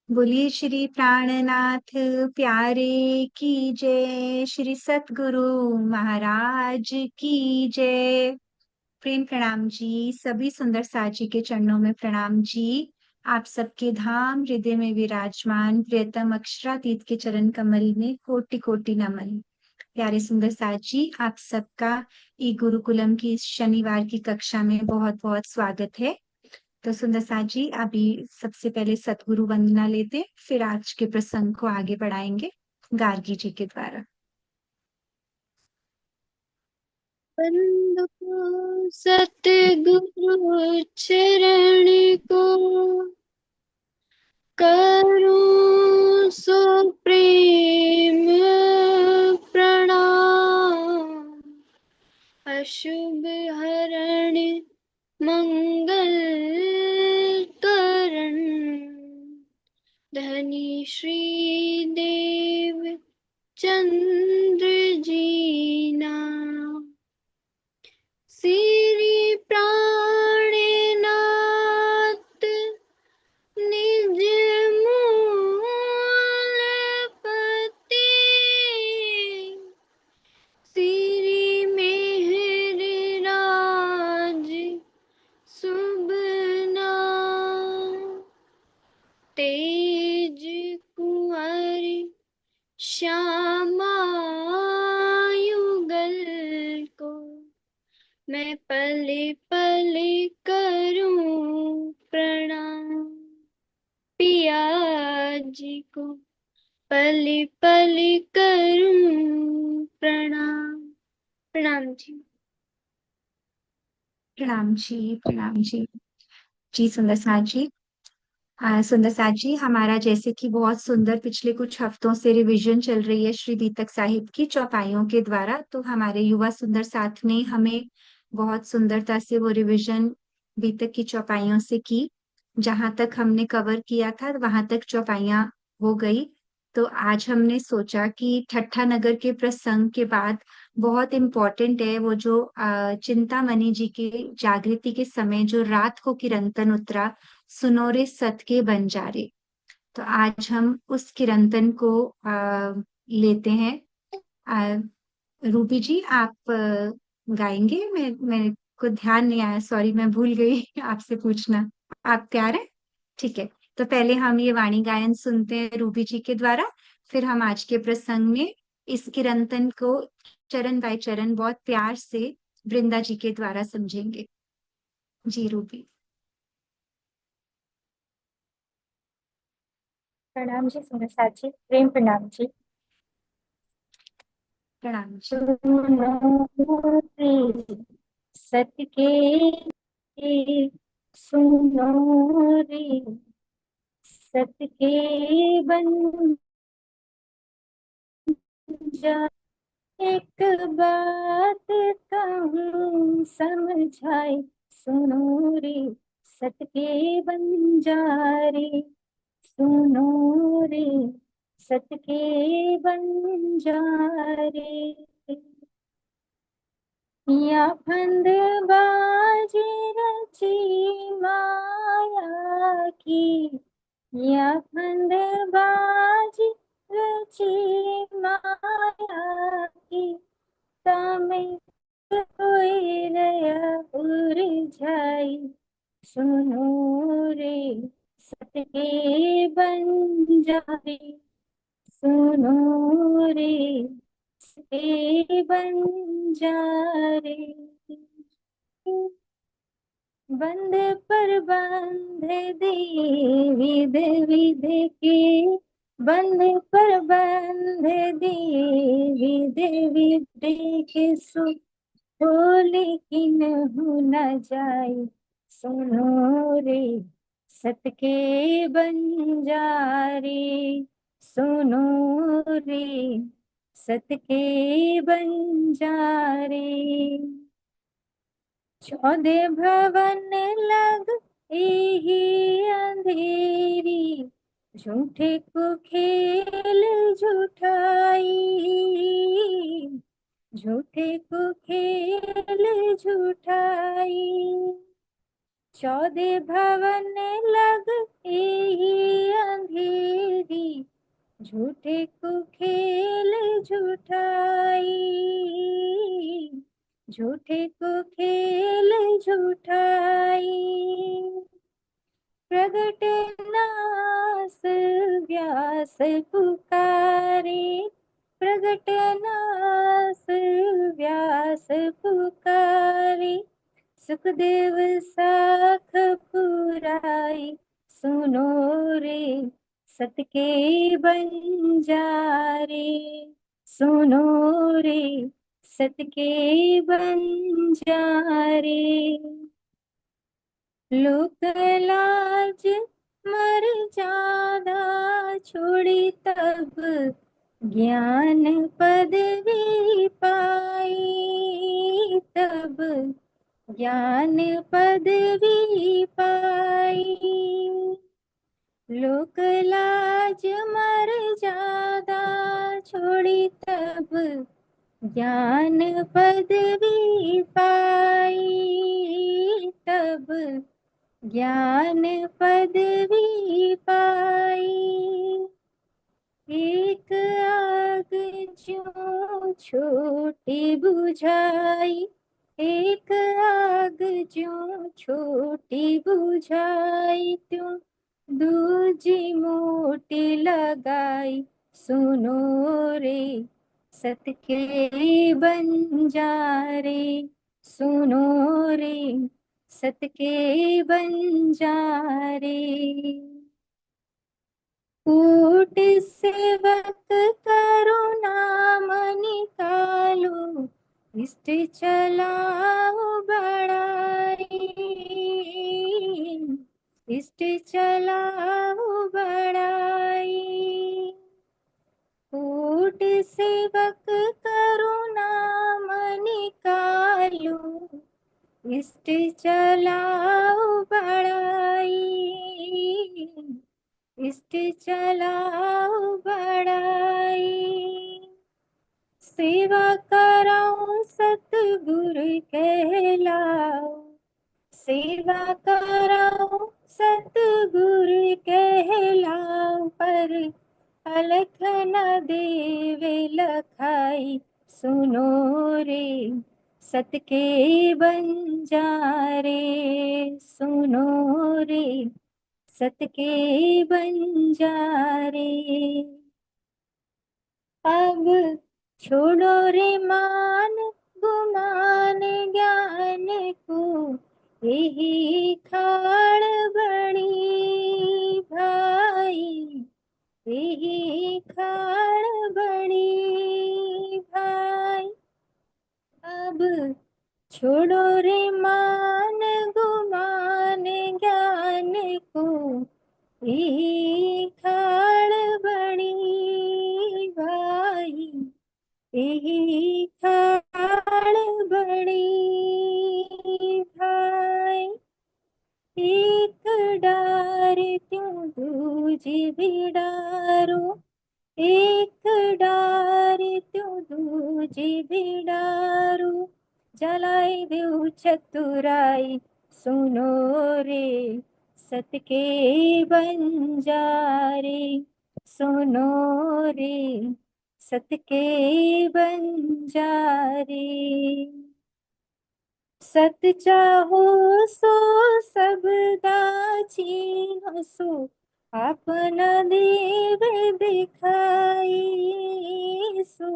बोलिए श्री प्राणनाथ प्यारे की जय। श्री सतगुरु महाराज की जय। प्रेम प्रणाम जी। सभी सुंदर साजी के चरणों में प्रणाम जी। आप सबके धाम हृदय में विराजमान प्रियतम अक्षरातीत के चरण कमल में कोटि कोटि नमन। प्यारे सुंदर साजी, आप सबका ई गुरुकुलम की इस शनिवार की कक्षा में बहुत बहुत स्वागत है। तो सुंदर साथ जी, अभी सबसे पहले सतगुरु वंदना लेते, फिर आज के प्रसंग को आगे बढ़ाएंगे गार्गी जी के द्वारा। बंदो सतगुरु चरण को करूं सो प्रेम प्रणाम। अशुभ हरण मंगल करण धनी श्री देव चंद्र जीना। सिरि प्राणनाथ निज मूल पति। सिरि मेहर राज सुबना। तेज कुंवर श्यामा युगल को। मैं पले पले करूं प्रणाम। पिया जी को पले पले करूं प्रणाम। प्रणाम जी। प्रणाम जी, प्रणाम जी। जी सुंदर साथ जी, सुंदर साथ जी, हमारा जैसे कि बहुत सुंदर पिछले कुछ हफ्तों से रिवीजन चल रही है श्री बीतक साहिब की चौपाइयों के द्वारा। तो हमारे युवा सुंदर साथ ने हमें बहुत सुंदरता से वो रिवीजन बीतक की चौपाइयों से की। जहां तक हमने कवर किया था वहां तक चौपाइयां हो गई। तो आज हमने सोचा कि ठट्ठा नगर के प्रसंग के बाद बहुत इम्पोर्टेंट है वो जो चिंतामणि जी के जागृति के समय जो रात को किरंतन उतरा, सुनो रे सत के बंजारे। तो आज हम उस किरंतन को लेते हैं। आ, रूबी जी, आप गाएंगे? मेरे को ध्यान नहीं आया, सॉरी, मैं भूल गई आपसे पूछना। आप तैयार हैं? ठीक है। तो पहले हम ये वाणी गायन सुनते हैं रूबी जी के द्वारा, फिर हम आज के प्रसंग में इस किरंतन को चरण बाय चरण बहुत प्यार से वृंदा जी के द्वारा समझेंगे। जी रूबी। प्रणाम जी सुंदर साथ जी, प्रेम प्रणाम जी। प्रणाम जी। सुनो रे सत के सुनो रे सत के बन जा। एक बात कहूँ समझाए, सुनो रे सत के बंजारे। सुनो रे सत के बंजारे। या फंद बाजी रची माया की। या फंद बाजी रची माया की। तामे कोई नया उलझाई, सुनो रे सत के बंजारे। सुनो रे से बंजारे। बंध पर बंध दे विध विध के। बंध पर बंध दे विध विध के सुख हो लेकिन हो न जाए, सुनो रे सत के बंजारे। सुनो रे सत के बंजारे। चौदह भवन लग यही अंधेरी, झूठे को खेल झूठाई। झूठे को खेल झूठाई। चौदह भवन लग यही अंधेरी, झूठे को खेल झूठाई, झूठे को खेल झूठाई। प्रगट नास व्यास पुकारे, प्रगट नास व्यास पुकारे। सुखदेव साख पुराई, सुनो रे सत के बंजारे, सुनो रे सत के बंजारे। लोक लाज मर्यादा छोड़ी तब ज्ञान पदवी पाई, तब ज्ञान पदवी पाई। लोक लाज मर्यादा छोड़ी तब ज्ञान पदवी पाई, तब ज्ञान पदवी पाई। एक आग ज्यों छोटी बुझाई, एक आग ज्यों छोटी बुझाई, त्यों दूजी मोटी लगाई। सुनो रे सत के बंजारे, सुनो रे सत के बंजारे। कूट सेवक करो नाम निकालो, इष्ट चलाओ बढ़ाई, इष्ट चलाओ बढ़ाई। कूट सेवक करो नाम निकालो, इष्ट चलाओ बढ़ाई, इष्ट चलाओ बढ़ाई। सेवा कराओ सतगुरु कहलाओ, सेवा कराओ सतगुरु कहलाओ। पर अलख न देवे लखाई, सुनो रे सत के बंजारे, सुनो रे सत के बंजारे। अब छोड़ो रे मान गुमान ज्ञान को, यही खाड़ बड़ी भाई, यही खाड़ बड़ी भाई। अब छोड़ो रे मान गुमान ज्ञान को, यही खाड़ बड़ी भाई, यही खाड़ बड़ी भाई। एक डार त्यों दूजी भी डारो, एक डार त्यों दूजी भी डारो। जलाई देव चतुराई, सुनो रे सत के बंजारे, सुनो रे सत के बंजारे। सत चाहो सो सबदा चीन्हो, सो अपना देव दिखाई, सो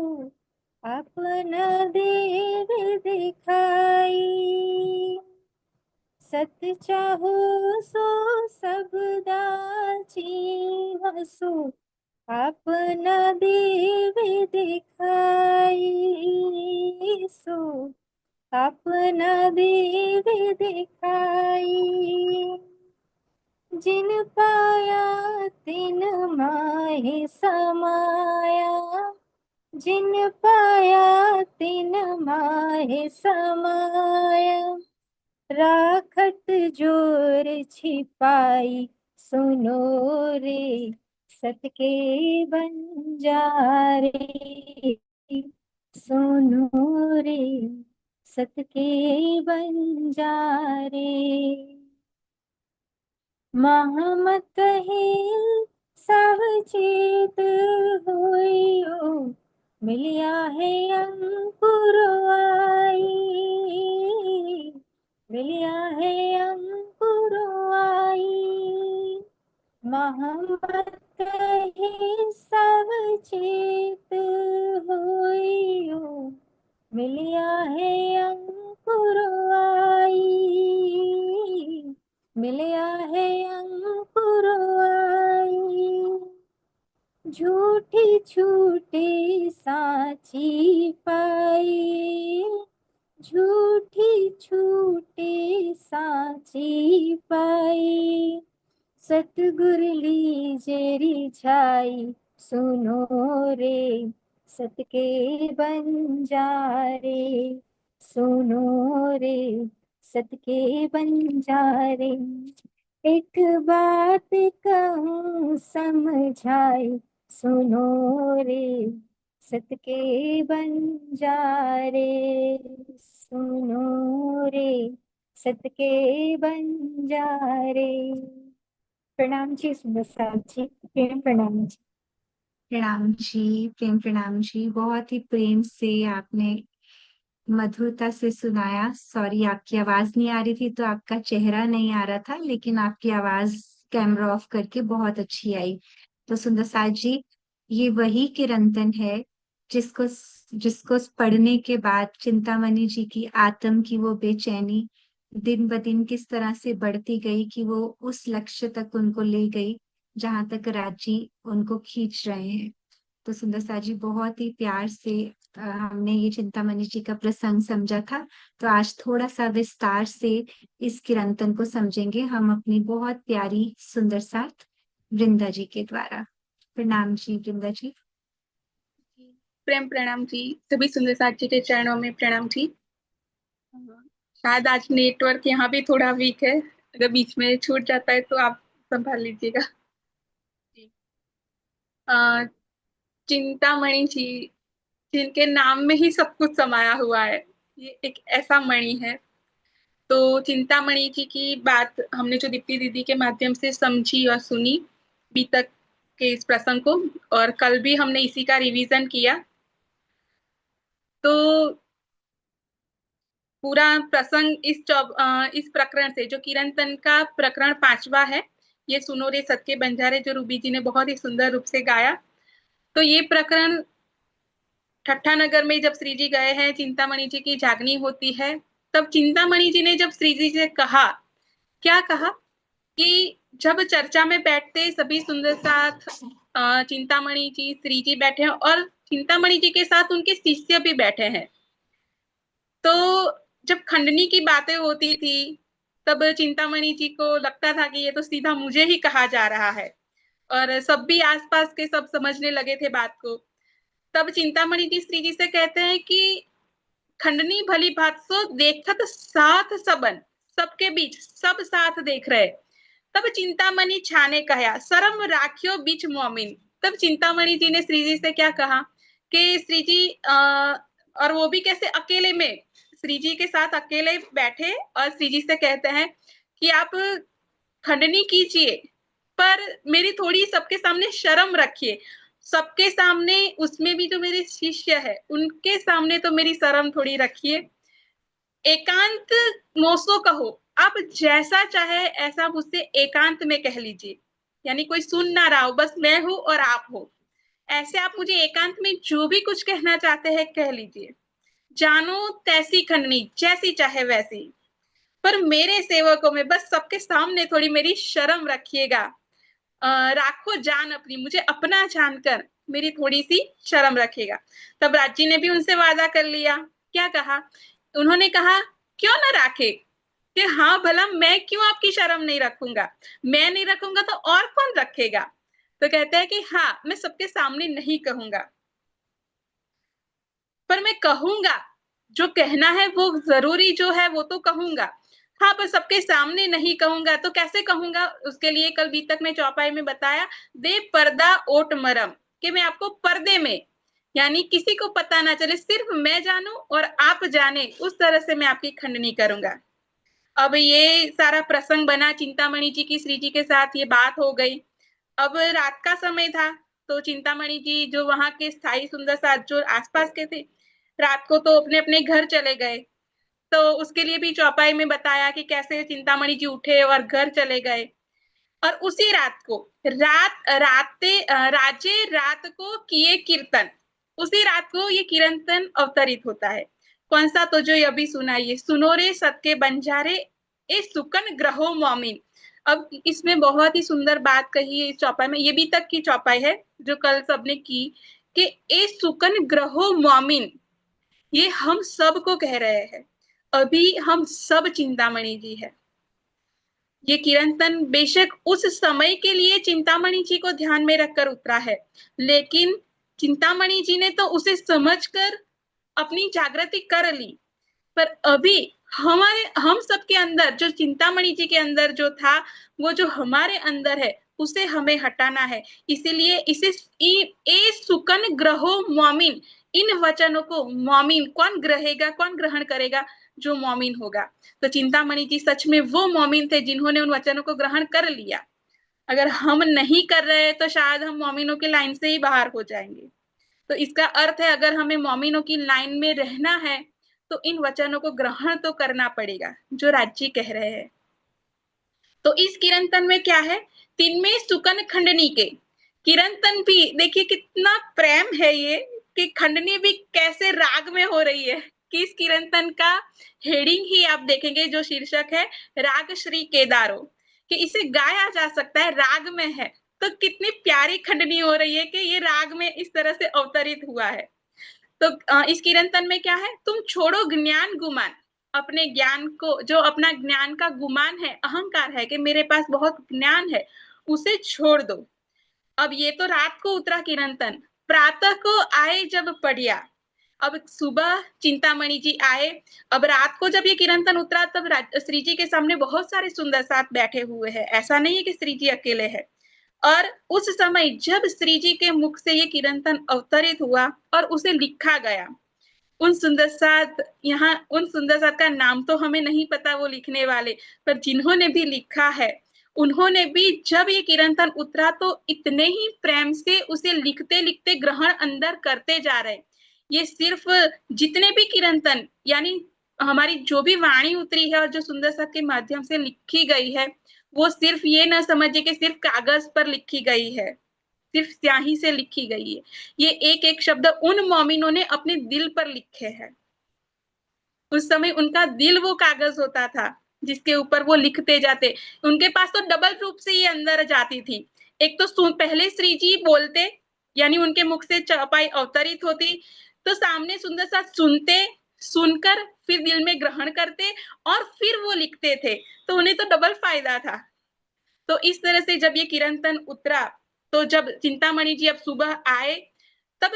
अपना देव दिखाई। सत चाहो सो सबदा चीन्हो, सो अपना देव दिखाई, सो अपना देव दिखाई। जिन पाया तिन माहि समाया, जिन पाया तिन माहि समाया। राखत जोर छिपाई, सुनो रे सत के बंजारे, सुनो रे सत के बंजारे। महमत ही सावचेत मिलिया है अंकुर आई, मिलिया है अंकुर आई, मोहम्मद कहे सब चेत होइयो, मिलिया है अंकुर आई, मिलिया है अंकुर आई, झूठी झूठी साची पाई, झूठी झूठी साची पाई, सतगुर लीजे रिझाई, सुनो रे सत के बंजारे, सुनो रे सत के बंजारे, एक बात कहूँ समझाई, सुनो रे सत के बंजारे, सुनो रे सत के बंजारे। प्रणाम जी सुंदर साहब जी, प्रेम प्रणाम जी। प्रणाम जी, प्रेम प्रणाम जी। बहुत ही प्रेम से आपने मधुरता से सुनाया। सॉरी, आपकी आवाज नहीं आ रही थी तो आपका चेहरा नहीं आ रहा था, लेकिन आपकी आवाज कैमरा ऑफ करके बहुत अच्छी आई। तो सुंदर साथ जी, ये वही किरंतन है जिसको जिसको पढ़ने के बाद चिंतामणि जी की आत्म की वो बेचैनी दिन ब दिन किस तरह से बढ़ती गई कि वो उस लक्ष्य तक उनको ले गई जहां तक राजी उनको खींच रहे हैं। तो सुंदर सा जी, बहुत ही प्यार से हमने ये चिंतामणि जी का प्रसंग समझा था। तो आज थोड़ा सा विस्तार से इस किरंतन को समझेंगे हम अपनी बहुत प्यारी सुंदर साथ वृंदा जी के द्वारा। प्रणाम जी वृंदा जी। प्रेम प्रणाम जी, सभी सुंदर साथ जी के चरणों में प्रणाम जी। शायद आज नेटवर्क यहाँ भी थोड़ा वीक है, अगर बीच में छूट जाता है तो आप संभाल लीजिएगा जी। चिंतामणि जी, जिनके नाम में ही सब कुछ समाया हुआ है, ये एक ऐसा मणि है। तो चिंतामणि जी की बात हमने जो दीप्ति दीदी के माध्यम से समझी और सुनी अभी तक के इस प्रसंग को, और कल भी हमने इसी का रिवीजन किया। तो पूरा प्रसंग इस प्रकरण से, जो किरंतन का प्रकरण 5वां है, ये सुनो रे सत के बंजारे, जो रूबी जी ने बहुत ही सुंदर रूप से गाया। तो ये प्रकरण ठट्ठा नगर में जब श्री जी गए हैं, चिंतामणि जी की जागनी होती है, तब चिंतामणि जी ने जब श्री जी से कहा, क्या कहा कि जब चर्चा में बैठते सभी सुंदर साथ, चिंतामणि जी, श्री जी बैठे हैं और चिंतामणि जी के साथ उनके शिष्य भी बैठे हैं। तो जब खंडनी की बातें होती थी तब चिंतामणि जी को लगता था कि ये तो सीधा मुझे ही कहा जा रहा है, और सब भी आसपास के सब समझने लगे थे बात को। तब चिंतामणि जी श्री जी से कहते हैं कि खंडनी भली बात सो देखत साथ सबन, सबके बीच सब साथ देख रहे। तब चिंतामणि छाने कहा, शर्म राखियो बीच मोमिन। तब चिंतामणि जी ने श्री जी से क्या कहा कि श्री जी, और वो भी कैसे, अकेले में श्री जी के साथ अकेले बैठे और श्री जी से कहते हैं कि आप खंडनी कीजिए, पर मेरी थोड़ी सबके सामने शर्म रखिए। सबके सामने, उसमें भी जो मेरे शिष्य है उनके सामने तो मेरी शर्म थोड़ी रखिए। एकांत मोसो कहो, आप जैसा चाहे ऐसा मुझसे एकांत में कह लीजिए, यानी कोई सुन ना रहा हो, बस मैं हूं और आप हो, ऐसे आप मुझे एकांत में जो भी कुछ कहना चाहते हैं कह लीजिए। जानो तैसी खंडनी, जैसी चाहे वैसी, पर मेरे सेवकों में बस सबके सामने थोड़ी मेरी शर्म रखिएगा। राखो जान अपनी, मुझे अपना जानकर मेरी थोड़ी सी शर्म रखिएगा। तब राजी ने भी उनसे वादा कर लिया। क्या कहा? उन्होंने कहा, क्यों ना राखे, कि हाँ भला मैं क्यों आपकी शर्म नहीं रखूंगा, मैं नहीं रखूंगा तो और कौन रखेगा। तो कहते हैं कि हाँ, मैं सबके सामने नहीं कहूंगा, पर मैं कहूंगा, जो कहना है वो जरूरी जो है वो तो कहूंगा। हाँ, पर सबके सामने नहीं कहूंगा। तो कैसे कहूंगा? उसके लिए कल बीतक में चौपाई में बताया, दे पर्दा ओट मरम, कि मैं आपको पर्दे में, यानी किसी को पता ना चले, सिर्फ मैं जानूं और आप जाने, उस तरह से मैं आपकी खंडनी करूंगा। अब ये सारा प्रसंग बना, चिंतामणि जी की श्री जी के साथ ये बात हो गई। अब रात का समय था, तो चिंतामणि जी जो वहां के स्थायी सुंदर साथ जो आसपास के थे, रात को तो अपने अपने घर चले गए। तो उसके लिए भी चौपाई में बताया कि कैसे चिंतामणि जी उठे और घर चले गए। और उसी रात को राजे रात को किए कीर्तन, उसी रात को ये कीर्तन अवतरित होता है। कौन सा? तो जो अभी सुनाइए, सुनो रे सत के बंजारे ए सुकन ग्रहो मोमिन। अब इसमें बहुत ही सुंदर बात कही है इस चौपाई में, ये भी तक की चौपाई है जो कल सबने की, कि ए सुकन ग्रहो मोमिन, ये हम सब को कह रहे हैं। अभी हम सब चिंतामणि जी है। ये कीर्तन बेशक उस समय के लिए चिंतामणि जी को ध्यान में रखकर उतरा है, लेकिन चिंतामणि जी ने तो उसे समझकर अपनी जागृति कर ली। पर अभी हम सबके अंदर जो चिंतामणि जी के अंदर जो था, वो जो हमारे अंदर है उसे हमें हटाना है। इसीलिए इसे ए सुकन ग्रहो मोमिन, इन वचनों को मोमिन कौन ग्रहेगा, कौन ग्रहण करेगा? जो मोमिन होगा। तो चिंतामणि जी सच में वो मोमिन थे जिन्होंने उन वचनों को ग्रहण कर लिया। अगर हम नहीं कर रहे तो शायद हम मोमिनों की लाइन से ही बाहर हो जाएंगे। तो इसका अर्थ है अगर हमें मोमिनों की लाइन में रहना है तो इन वचनों को ग्रहण तो करना पड़ेगा जो राज्य कह रहे हैं। तो इस कीर्तन में क्या है? तिनमें सुकन खंडनी के कीर्तन भी देखिए कितना प्रेम है ये, कि खंडनी भी कैसे राग में हो रही है। कि इस कीर्तन का हेडिंग ही आप देखेंगे जो शीर्षक है राग श्री केदारो, कि इसे गाया जा सकता है, राग में है। तो कितनी प्यारी खंडनी हो रही है कि ये राग में इस तरह से अवतरित हुआ है। तो इस कीर्तन में क्या है? तुम छोड़ो ज्ञान गुमान, अपने ज्ञान को, जो अपना ज्ञान का गुमान है, अहंकार है कि मेरे पास बहुत ज्ञान है, उसे छोड़ दो। अब ये तो रात को उतरा कीर्तन, प्रातः को आए जब पढ़िया। अब सुबह चिंतामणि जी आए, अब रात को जब ये कीर्तन उतरा तब श्री जी के सामने बहुत सारे सुंदर साथ बैठे हुए हैं। ऐसा नहीं है कि श्री जी अकेले है। और उस समय जब श्री जी के मुख से ये कीर्तन अवतरित हुआ और उसे लिखा गया, उन सुंदर साथ का नाम तो हमें नहीं पता वो लिखने वाले, पर जिन्होंने भी लिखा है उन्होंने भी जब ये कीर्तन उतरा तो इतने ही प्रेम से उसे लिखते लिखते ग्रहण अंदर करते जा रहे। ये सिर्फ जितने भी कीर्तन यानी हमारी जो भी वाणी उतरी है और जो सुंदर साथ के माध्यम से लिखी गई है, वो सिर्फ ये ना समझिए कि सिर्फ कागज पर लिखी गई है, सिर्फ स्याही से लिखी गई है। ये एक एक शब्द उन मोमिनों ने अपने दिल पर लिखे हैं। उस समय उनका दिल वो कागज होता था जिसके ऊपर वो लिखते जाते। उनके पास तो डबल रूप से ये अंदर जाती थी। एक तो पहले श्री जी बोलते, यानी उनके मुख से चौपाई अवतरित होती, तो सामने सुंदर साथ सुनते, सुनकर फिर दिल में ग्रहण करते और फिर वो लिखते थे। तो उन्हें तो डबल फायदा था। तो इस तरह से जब ये कीर्तन उतरा, तो जब चिंतामणि जी अब सुबह आए, तब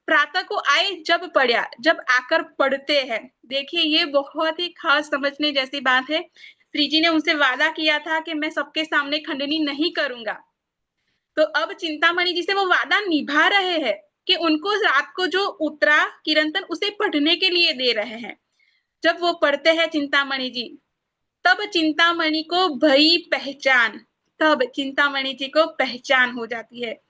प्रातः को आए जब पढ़ा, जब आकर पढ़ते हैं। देखिए ये बहुत ही खास समझने जैसी बात है। श्री जी ने उनसे वादा किया था कि मैं सबके सामने खंडनी नहीं करूंगा, तो अब चिंतामणि जी से वो वादा निभा रहे हैं कि उनको रात को जो उतरा कीर्तन उसे पढ़ने के लिए दे रहे हैं। जब वो पढ़ते हैं चिंतामणि जी, तब चिंतामणि को भई पहचान, तब चिंतामणि जी को पहचान हो जाती है।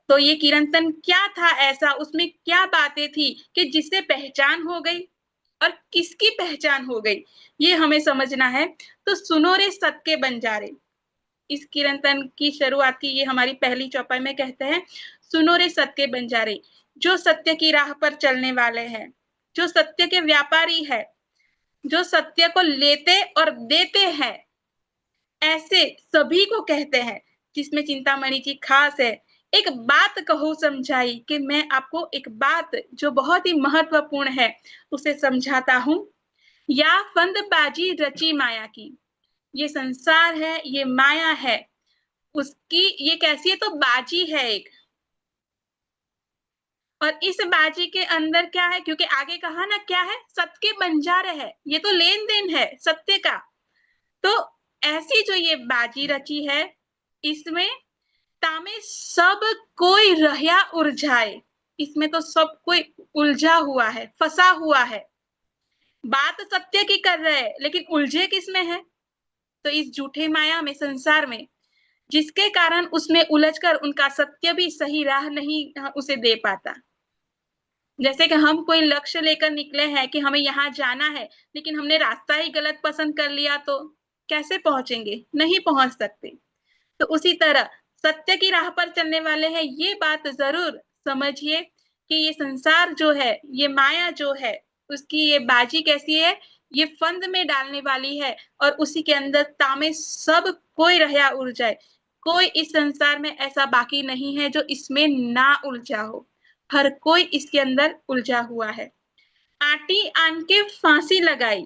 तो ये कीर्तन क्या था ऐसा, उसमें क्या बातें थी कि जिससे पहचान हो गई, और किसकी पहचान हो गई ये हमें समझना है। तो सुनो रे सत के बंजारे, इस कीर्तन की शुरुआत की ये हमारी पहली चौपाई में कहते हैं, सुनो रे सत के बंजारे, जो सत्य की राह पर चलने वाले हैं, जो सत्य के व्यापारी है, जो सत्य को लेते और देते हैं, ऐसे सभी को कहते हैं, जिसमें चिंतामणि जी खास है। एक बात कहो समझाई, कि मैं आपको एक बात जो बहुत ही महत्वपूर्ण है उसे समझाता हूं। या फंदबाजी रची माया की, ये संसार है, ये माया है, उसकी ये कैसी है? तो बाजी है एक। और इस बाजी के अंदर क्या है? क्योंकि आगे कहा ना क्या है? सत्य के बंजारे है, ये तो लेन देन है सत्य का। तो ऐसी जो ये बाजी रची है, इसमें तामे सब कोई रहया उलझाए, इसमें तो सब कोई उलझा हुआ है, फंसा हुआ है। बात सत्य की कर रहे हैं लेकिन उलझे किसमें है? तो इस झूठे माया में, संसार में। जिसके कारण उसमें उलझकर उनका सत्य भी सही राह नहीं उसे दे पाता। जैसे कि हम कोई लक्ष्य लेकर निकले हैं कि हमें यहाँ जाना है, लेकिन हमने रास्ता ही गलत पसंद कर लिया तो कैसे पहुंचेंगे? नहीं पहुंच सकते। तो उसी तरह सत्य की राह पर चलने वाले हैं, ये बात जरूर समझिए कि ये संसार जो है, ये माया जो है, उसकी ये बाजी कैसी है, ये फंद में डालने वाली है और उसी के अंदर तामे सब कोई रहा उड़ जाए। कोई इस संसार में ऐसा बाकी नहीं है जो इसमें ना उलझा हो। हर कोई इसके अंदर उलझा हुआ है। आटी आन के फांसी लगाई,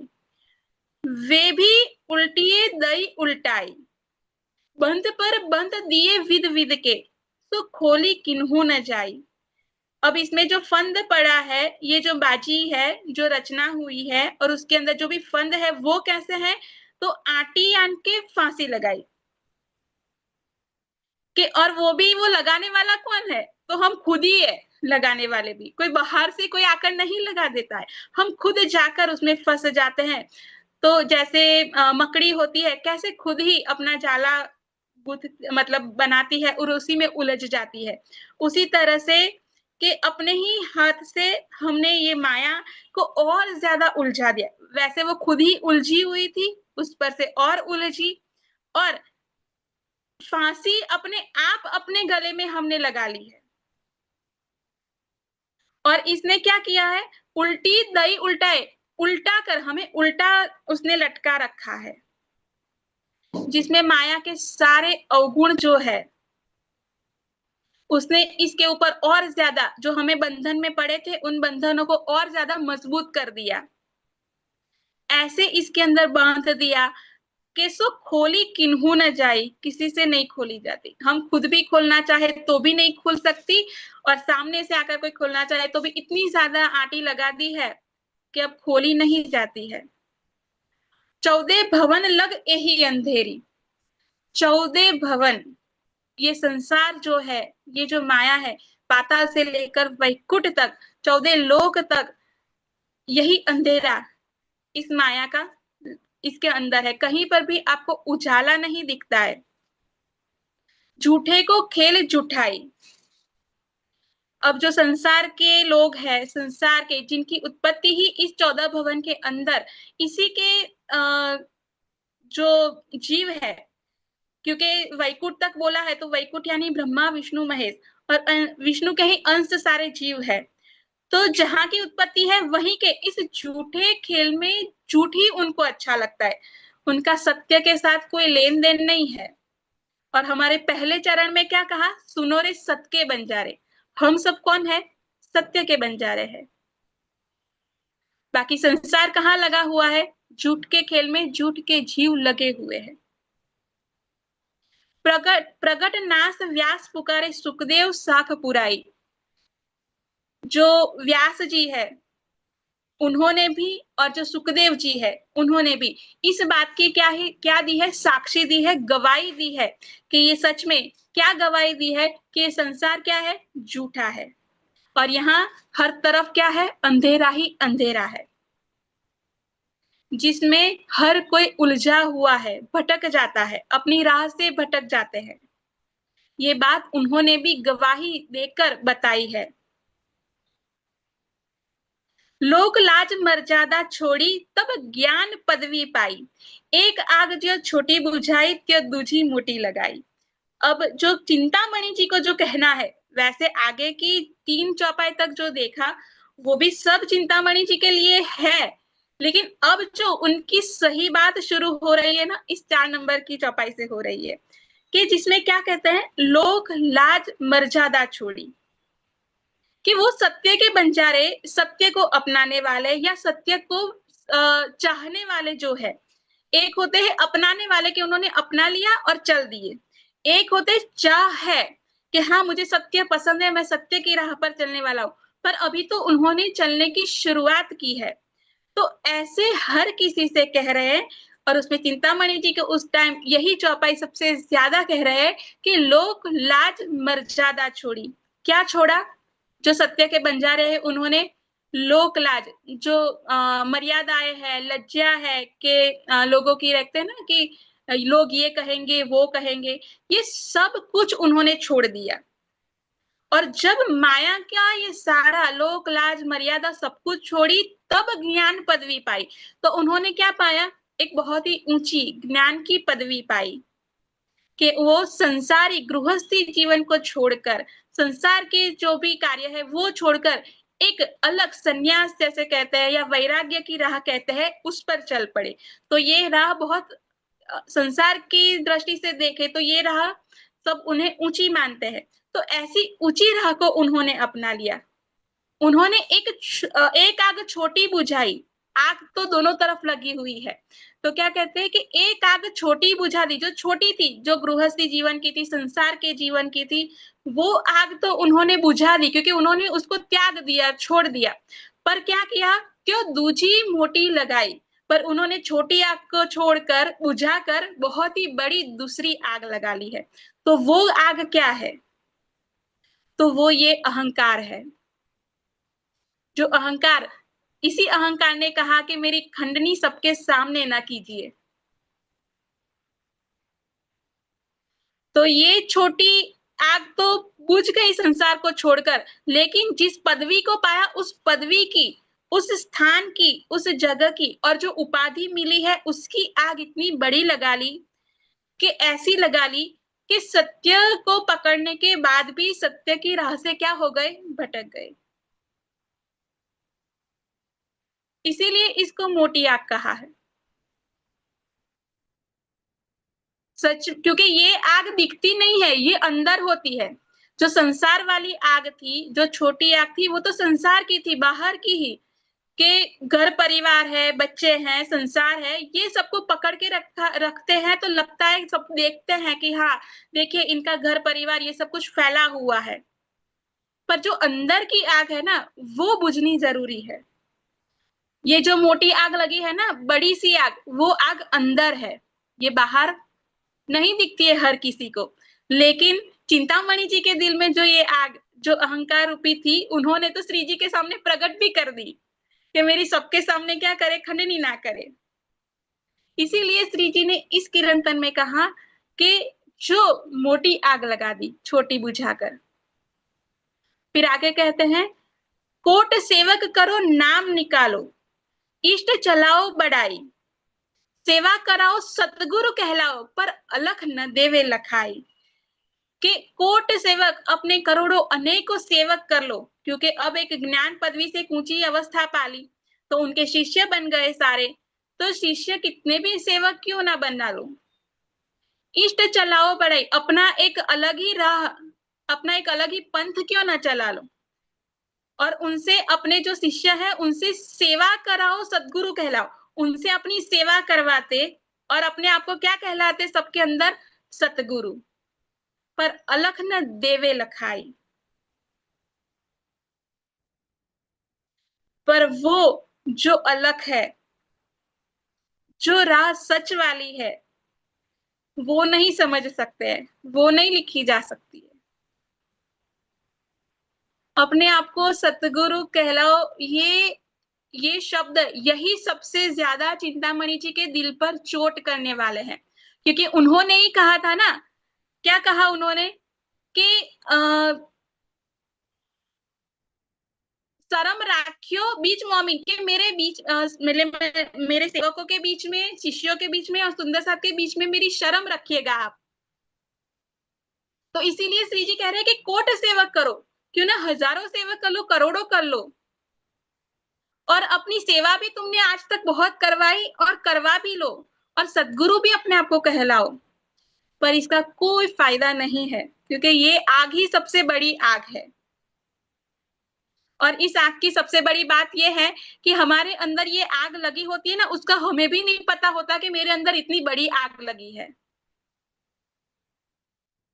वे भी उल्टिए दई उल्टाई। बंद पर बंद दिए विद विद के, तो खोली किन्हू न जाई। अब इसमें जो फंद पड़ा है, ये जो बाजी है, जो रचना हुई है और उसके अंदर जो भी फंद है वो कैसे है, तो आटी आन के फांसी लगाई कि, और वो भी वो लगाने वाला कौन है, तो हम खुद ही है लगाने वाले भी। कोई बाहर से कोई आकर नहीं लगा देता है, हम खुद जाकर उसमें फंस जाते हैं। तो जैसे मकड़ी होती है, कैसे खुद ही अपना जाला मतलब बनाती है और उसी में उलझ जाती है। उसी तरह से कि अपने ही हाथ से हमने ये माया को और ज्यादा उलझा दिया। वैसे वो खुद ही उलझी हुई थी, उस पर से और उलझी और फांसी अपने आप अपने गले में हमने लगा ली है। और इसने क्या किया है, उल्टी दई उल्टाए, उल्टा कर हमें उल्टा उसने लटका रखा है, जिसमें माया के सारे अवगुण जो है उसने इसके ऊपर और ज्यादा, जो हमें बंधन में पड़े थे उन बंधनों को और ज्यादा मजबूत कर दिया। ऐसे इसके अंदर बांध दिया कि सो खोली किन्हू न जाई, किसी से नहीं खोली जाती। हम खुद भी खोलना चाहे तो भी नहीं खुल सकती, और सामने से आकर कोई खोलना चाहे तो भी इतनी ज्यादा आटी लगा दी है कि अब खोली नहीं जाती है। 14 भवन लग यही अंधेरी, 14 भवन, ये संसार जो है, ये जो माया है, पाताल से लेकर वैकुंठ तक, 14 लोक तक, यही अंधेरा इस माया का इसके अंदर है। कहीं पर भी आपको उजाला नहीं दिखता है। झूठे को खेल जुठाई। अब जो संसार के लोग हैं, संसार के जिनकी उत्पत्ति ही इस 14 भवन के अंदर, इसी के जो जीव है, क्योंकि वैकुंठ तक बोला है तो वैकुंठ यानी ब्रह्मा विष्णु महेश, और विष्णु के ही अंश सारे जीव है। तो जहां की उत्पत्ति है वहीं के इस झूठे खेल में झूठ ही उनको अच्छा लगता है, उनका सत्य के साथ कोई लेन देन नहीं है। और हमारे पहले चरण में क्या कहा, सुनो रे सत्य के बंजारे। हम सब कौन है, सत्य के बंजारे हैं। बाकी संसार कहाँ लगा हुआ है, झूठ के खेल में झूठ के जीव लगे हुए हैं। प्रगट नास व्यास पुकारे सुखदेव साख पुराई। जो व्यास जी है उन्होंने भी, और जो सुखदेव जी है उन्होंने भी इस बात की क्या दी है, साक्षी दी है, गवाही दी है कि ये सच में, क्या गवाही दी है कि ये संसार क्या है, झूठा है, और यहाँ हर तरफ क्या है, अंधेरा ही अंधेरा है, जिसमें हर कोई उलझा हुआ है, भटक जाता है, अपनी राह से भटक जाते हैं। ये बात उन्होंने भी गवाही देकर बताई है। लोक लाज मर्यादा छोड़ी तब ज्ञान पदवी पाई, एक आग जो छोटी बुझाई त्यो दूजी मोटी लगाई। अब जो चिंतामणि जी को जो कहना है, वैसे आगे की 3 चौपाई तक जो देखा वो भी सब चिंतामणि जी के लिए है, लेकिन अब जो उनकी सही बात शुरू हो रही है ना, इस 4 नंबर की चौपाई से हो रही है, कि जिसमें क्या कहते हैं, लोक लाज मर्यादा छोड़ी, कि वो सत्य के बंजारे, सत्य को अपनाने वाले या सत्य को चाहने वाले जो है, एक होते हैं अपनाने वाले कि उन्होंने अपना लिया और चल दिए, एक होते चाह है कि हाँ मुझे सत्य पसंद है, मैं सत्य की राह पर चलने वाला हूं, पर अभी तो उन्होंने चलने की शुरुआत की है। तो ऐसे हर किसी से कह रहे हैं, और उसमें चिंतामणि जी के उस टाइम यही चौपाई सबसे ज्यादा कह रहे हैं कि लोक लाज मर्यादा छोड़ी। क्या छोड़ा, जो सत्य के बंजारे हैं उन्होंने लोक लाज, जो मर्यादाएं है, लज्जा है कि लोगों की रखते हैं ना कि लोग ये कहेंगे वो कहेंगे, ये सब कुछ उन्होंने छोड़ दिया। और जब माया का ये सारा लोक लाज मर्यादा सब कुछ छोड़ी, तब ज्ञान पदवी पाई। तो उन्होंने क्या पाया? एक बहुत ही ऊंची ज्ञान की पदवी पाई कि वो संसारी गृहस्थी जीवन को छोड़कर, संसार के जो भी कार्य है वो छोड़कर एक अलग संन्यास जैसे कहते हैं या वैराग्य की राह कहते हैं, उस पर चल पड़े। तो ये राह बहुत संसार की दृष्टि से देखे तो ये राह सब उन्हें ऊंची मानते हैं। तो ऐसी ऊंची राह को उन्होंने अपना लिया। उन्होंने एक आग छोटी बुझाई, आग तो दोनों तरफ लगी हुई है। तो क्या कहते हैं कि एक आग छोटी बुझा दी, जो छोटी थी, जो गृहस्थी जीवन की थी, संसार के जीवन की थी, वो आग तो उन्होंने बुझा दी, क्योंकि उन्होंने उसको त्याग दिया, छोड़ दिया। पर क्या किया? क्यों दूजी मोटी लगाई। पर उन्होंने छोटी आग को छोड़कर, बुझाकर बहुत ही बड़ी दूसरी आग लगा ली है। तो वो आग क्या है? तो वो ये अहंकार है। जो अहंकार, इसी अहंकार ने कहा कि मेरी खंडनी सबके सामने ना कीजिए। तो ये छोटी आग तो बुझ गई संसार को छोड़कर, लेकिन जिस पदवी को पाया, उस पदवी की, उस स्थान की, उस जगह की, और जो उपाधि मिली है उसकी आग इतनी बड़ी लगा ली कि ऐसी लगा ली कि सत्य को पकड़ने के बाद भी सत्य की राह से क्या हो गए? भटक गए। इसीलिए इसको मोटी आग कहा है। सच, क्योंकि ये आग दिखती नहीं है, ये अंदर होती है। जो संसार वाली आग थी, जो छोटी आग थी, वो तो संसार की थी, बाहर की ही, कि घर परिवार है, बच्चे हैं, संसार है, ये सबको पकड़ के रखते हैं। तो लगता है, सब देखते हैं कि हाँ देखिए इनका घर परिवार ये सब कुछ फैला हुआ है। पर जो अंदर की आग है ना, वो बुझनी जरूरी है। ये जो मोटी आग लगी है ना, बड़ी सी आग, वो आग अंदर है, ये बाहर नहीं दिखती है हर किसी को। लेकिन चिंतामणि जी के दिल में जो ये आग, जो अहंकार रूपी थी, उन्होंने तो श्री जी के सामने प्रकट भी कर दी कि मेरी सबके सामने क्या करे? खंडनी ना करे। इसीलिए श्री जी ने इस कीर्तन में कहा कि जो मोटी आग लगा दी, छोटी बुझाकर। फिर आगे कहते हैं, कोट सेवक करो नाम निकालो, इष्ट चलाओ बड़ाई, सेवा कराओ सतगुरु कहलाओ, पर अलख न देवे लखाई। कि कोट सेवक, अपने करोड़ों अनेकों सेवक कर लो, क्योंकि अब एक ज्ञान पदवी से ऊंची अवस्था पाली, तो उनके शिष्य बन गए सारे। तो शिष्य कितने भी सेवक क्यों ना बना लो, इष्ट चलाओ बड़ाई, अपना एक अलग ही राह, अपना एक अलग ही पंथ क्यों ना चला लो, और उनसे, अपने जो शिष्य है उनसे सेवा कराओ सदगुरु कहलाओ। उनसे अपनी सेवा करवाते और अपने आप को क्या कहलाते सबके अंदर? सतगुरु। पर अलख न देवे लखाई, पर वो जो अलख है, जो राह सच वाली है, वो नहीं समझ सकते हैं, वो नहीं लिखी जा सकती है। अपने आप को सतगुरु कहलाओ, ये शब्द, यही सबसे ज्यादा चिंतामणि जी के दिल पर चोट करने वाले हैं। क्योंकि उन्होंने ही कहा था ना, क्या कहा उन्होंने कि शर्म राखियो बीच मोमिन, के मेरे बीच, मेरे सेवकों के बीच में, शिष्यों के बीच में और सुंदर साहब के बीच में मेरी शर्म रखिएगा आप। तो इसीलिए श्री जी कह रहे हैं कि कोट सेवक करो, क्यों ना हजारों सेवक कर लो, करोड़ों कर लो, और अपनी सेवा भी तुमने आज तक बहुत करवाई और करवा भी लो, और सदगुरु भी अपने आप को कहलाओ। पर इसका कोई फायदा नहीं है, क्योंकि ये आग ही सबसे बड़ी आग है। और इस आग की सबसे बड़ी बात यह है कि हमारे अंदर ये आग लगी होती है ना, उसका हमें भी नहीं पता होता कि मेरे अंदर इतनी बड़ी आग लगी है।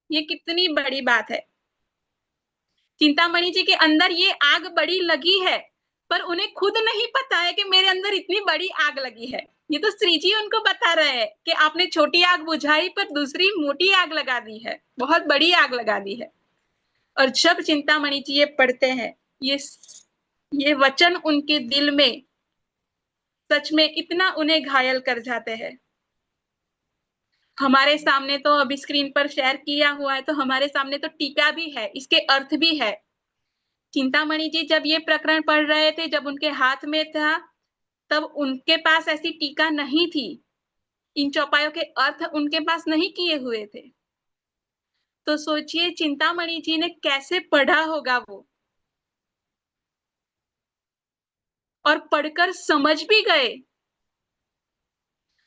ये कितनी बड़ी बात है। चिंतामणि जी के अंदर ये आग बड़ी लगी है, पर उन्हें खुद नहीं पता है कि मेरे अंदर इतनी बड़ी आग लगी है। ये तो श्री जी उनको बता रहे हैं कि आपने छोटी आग बुझाई पर दूसरी मोटी आग लगा दी है, बहुत बड़ी आग लगा दी है। और जब चिंतामणि जी ये पढ़ते हैं, ये वचन उनके दिल में सच में इतना उन्हें घायल कर जाते हैं। हमारे सामने तो अभी स्क्रीन पर शेयर किया हुआ है, तो हमारे सामने तो टीका भी है, इसके अर्थ भी है। चिंतामणि जी जब ये प्रकरण पढ़ रहे थे, जब उनके हाथ में था, तब उनके पास ऐसी टीका नहीं थी। इन चौपायों के अर्थ उनके पास नहीं किए हुए थे। तो सोचिए चिंतामणि जी ने कैसे पढ़ा होगा वो, और पढ़कर समझ भी गए।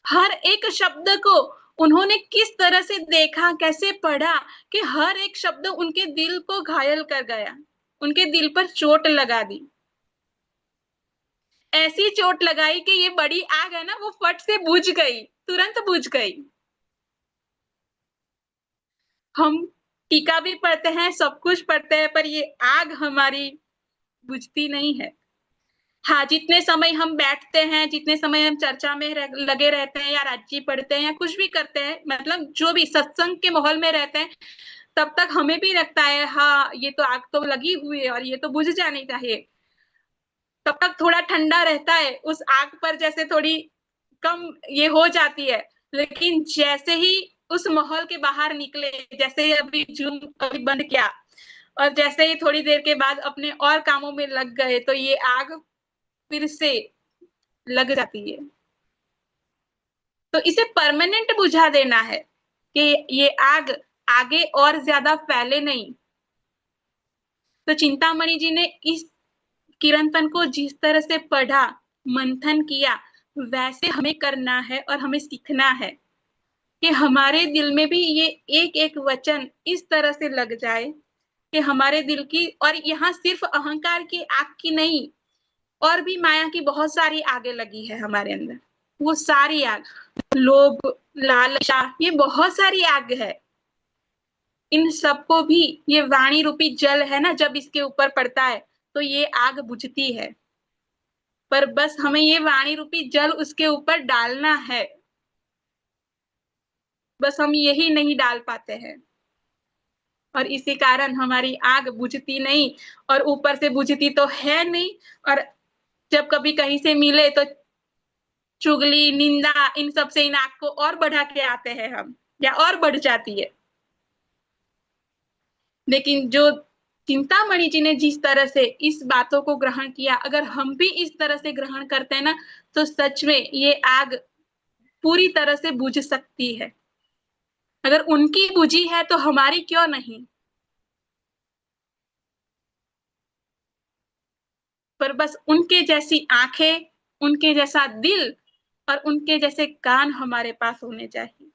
हर एक शब्द को उन्होंने किस तरह से देखा, कैसे पढ़ा कि हर एक शब्द उनके दिल को घायल कर गया, उनके दिल पर चोट लगा दी। ऐसी चोट लगाई कि ये बड़ी आग है ना, वो फट से बुझ गई, तुरंत बुझ गई। हम टीका भी पढ़ते हैं, सब कुछ पढ़ते हैं, पर ये आग हमारी बुझती नहीं है। हाँ, जितने समय हम बैठते हैं, जितने समय हम चर्चा में लगे रहते हैं, या राज्य पढ़ते हैं, या कुछ भी करते हैं, मतलब जो भी सत्संग के माहौल में रहते हैं, तब तक हमें भी लगता है हाँ ये तो आग तो लगी हुई है और ये तो बुझ जानी चाहिए। तब तक थोड़ा ठंडा रहता है, उस आग पर जैसे थोड़ी कम ये हो जाती है। लेकिन जैसे ही उस माहौल के बाहर निकले, जैसे ही अभी जूम अभी बंद किया और जैसे ही थोड़ी देर के बाद अपने और कामों में लग गए, तो ये आग फिर से लग जाती है। तो इसे परमानेंट बुझा देना है कि ये आग आगे और ज्यादा फैले नहीं। तो चिंतामणि जी ने इस कीर्तन को जिस तरह से पढ़ा, मंथन किया, वैसे हमें करना है और हमें सीखना है कि हमारे दिल में भी ये एक एक वचन इस तरह से लग जाए कि हमारे दिल की, और यहाँ सिर्फ अहंकार की आग की नहीं, और भी माया की बहुत सारी आगे लगी है हमारे अंदर। वो सारी आग, लोभ, लालसा, ये बहुत सारी आग है। इन सबको भी ये वाणी रूपी जल है ना, जब इसके ऊपर पड़ता है तो ये आग बुझती है। पर बस हमें ये वाणी रूपी जल उसके ऊपर डालना है, बस हम यही नहीं डाल पाते हैं, और इसी कारण हमारी आग बुझती नहीं। और ऊपर से बुझती तो है नहीं, और जब कभी कहीं से मिले तो चुगली, निंदा, इन सब से इन आग को और बढ़ा के आते हैं हम, या और बढ़ जाती है। लेकिन जो चिंतामणि जी ने जिस तरह से इस बातों को ग्रहण किया, अगर हम भी इस तरह से ग्रहण करते हैं ना, तो सच में ये आग पूरी तरह से बुझ सकती है। अगर उनकी बुझी है तो हमारी क्यों नहीं। पर बस उनके जैसी आंखें, उनके जैसा दिल और उनके जैसे कान हमारे पास होने चाहिए।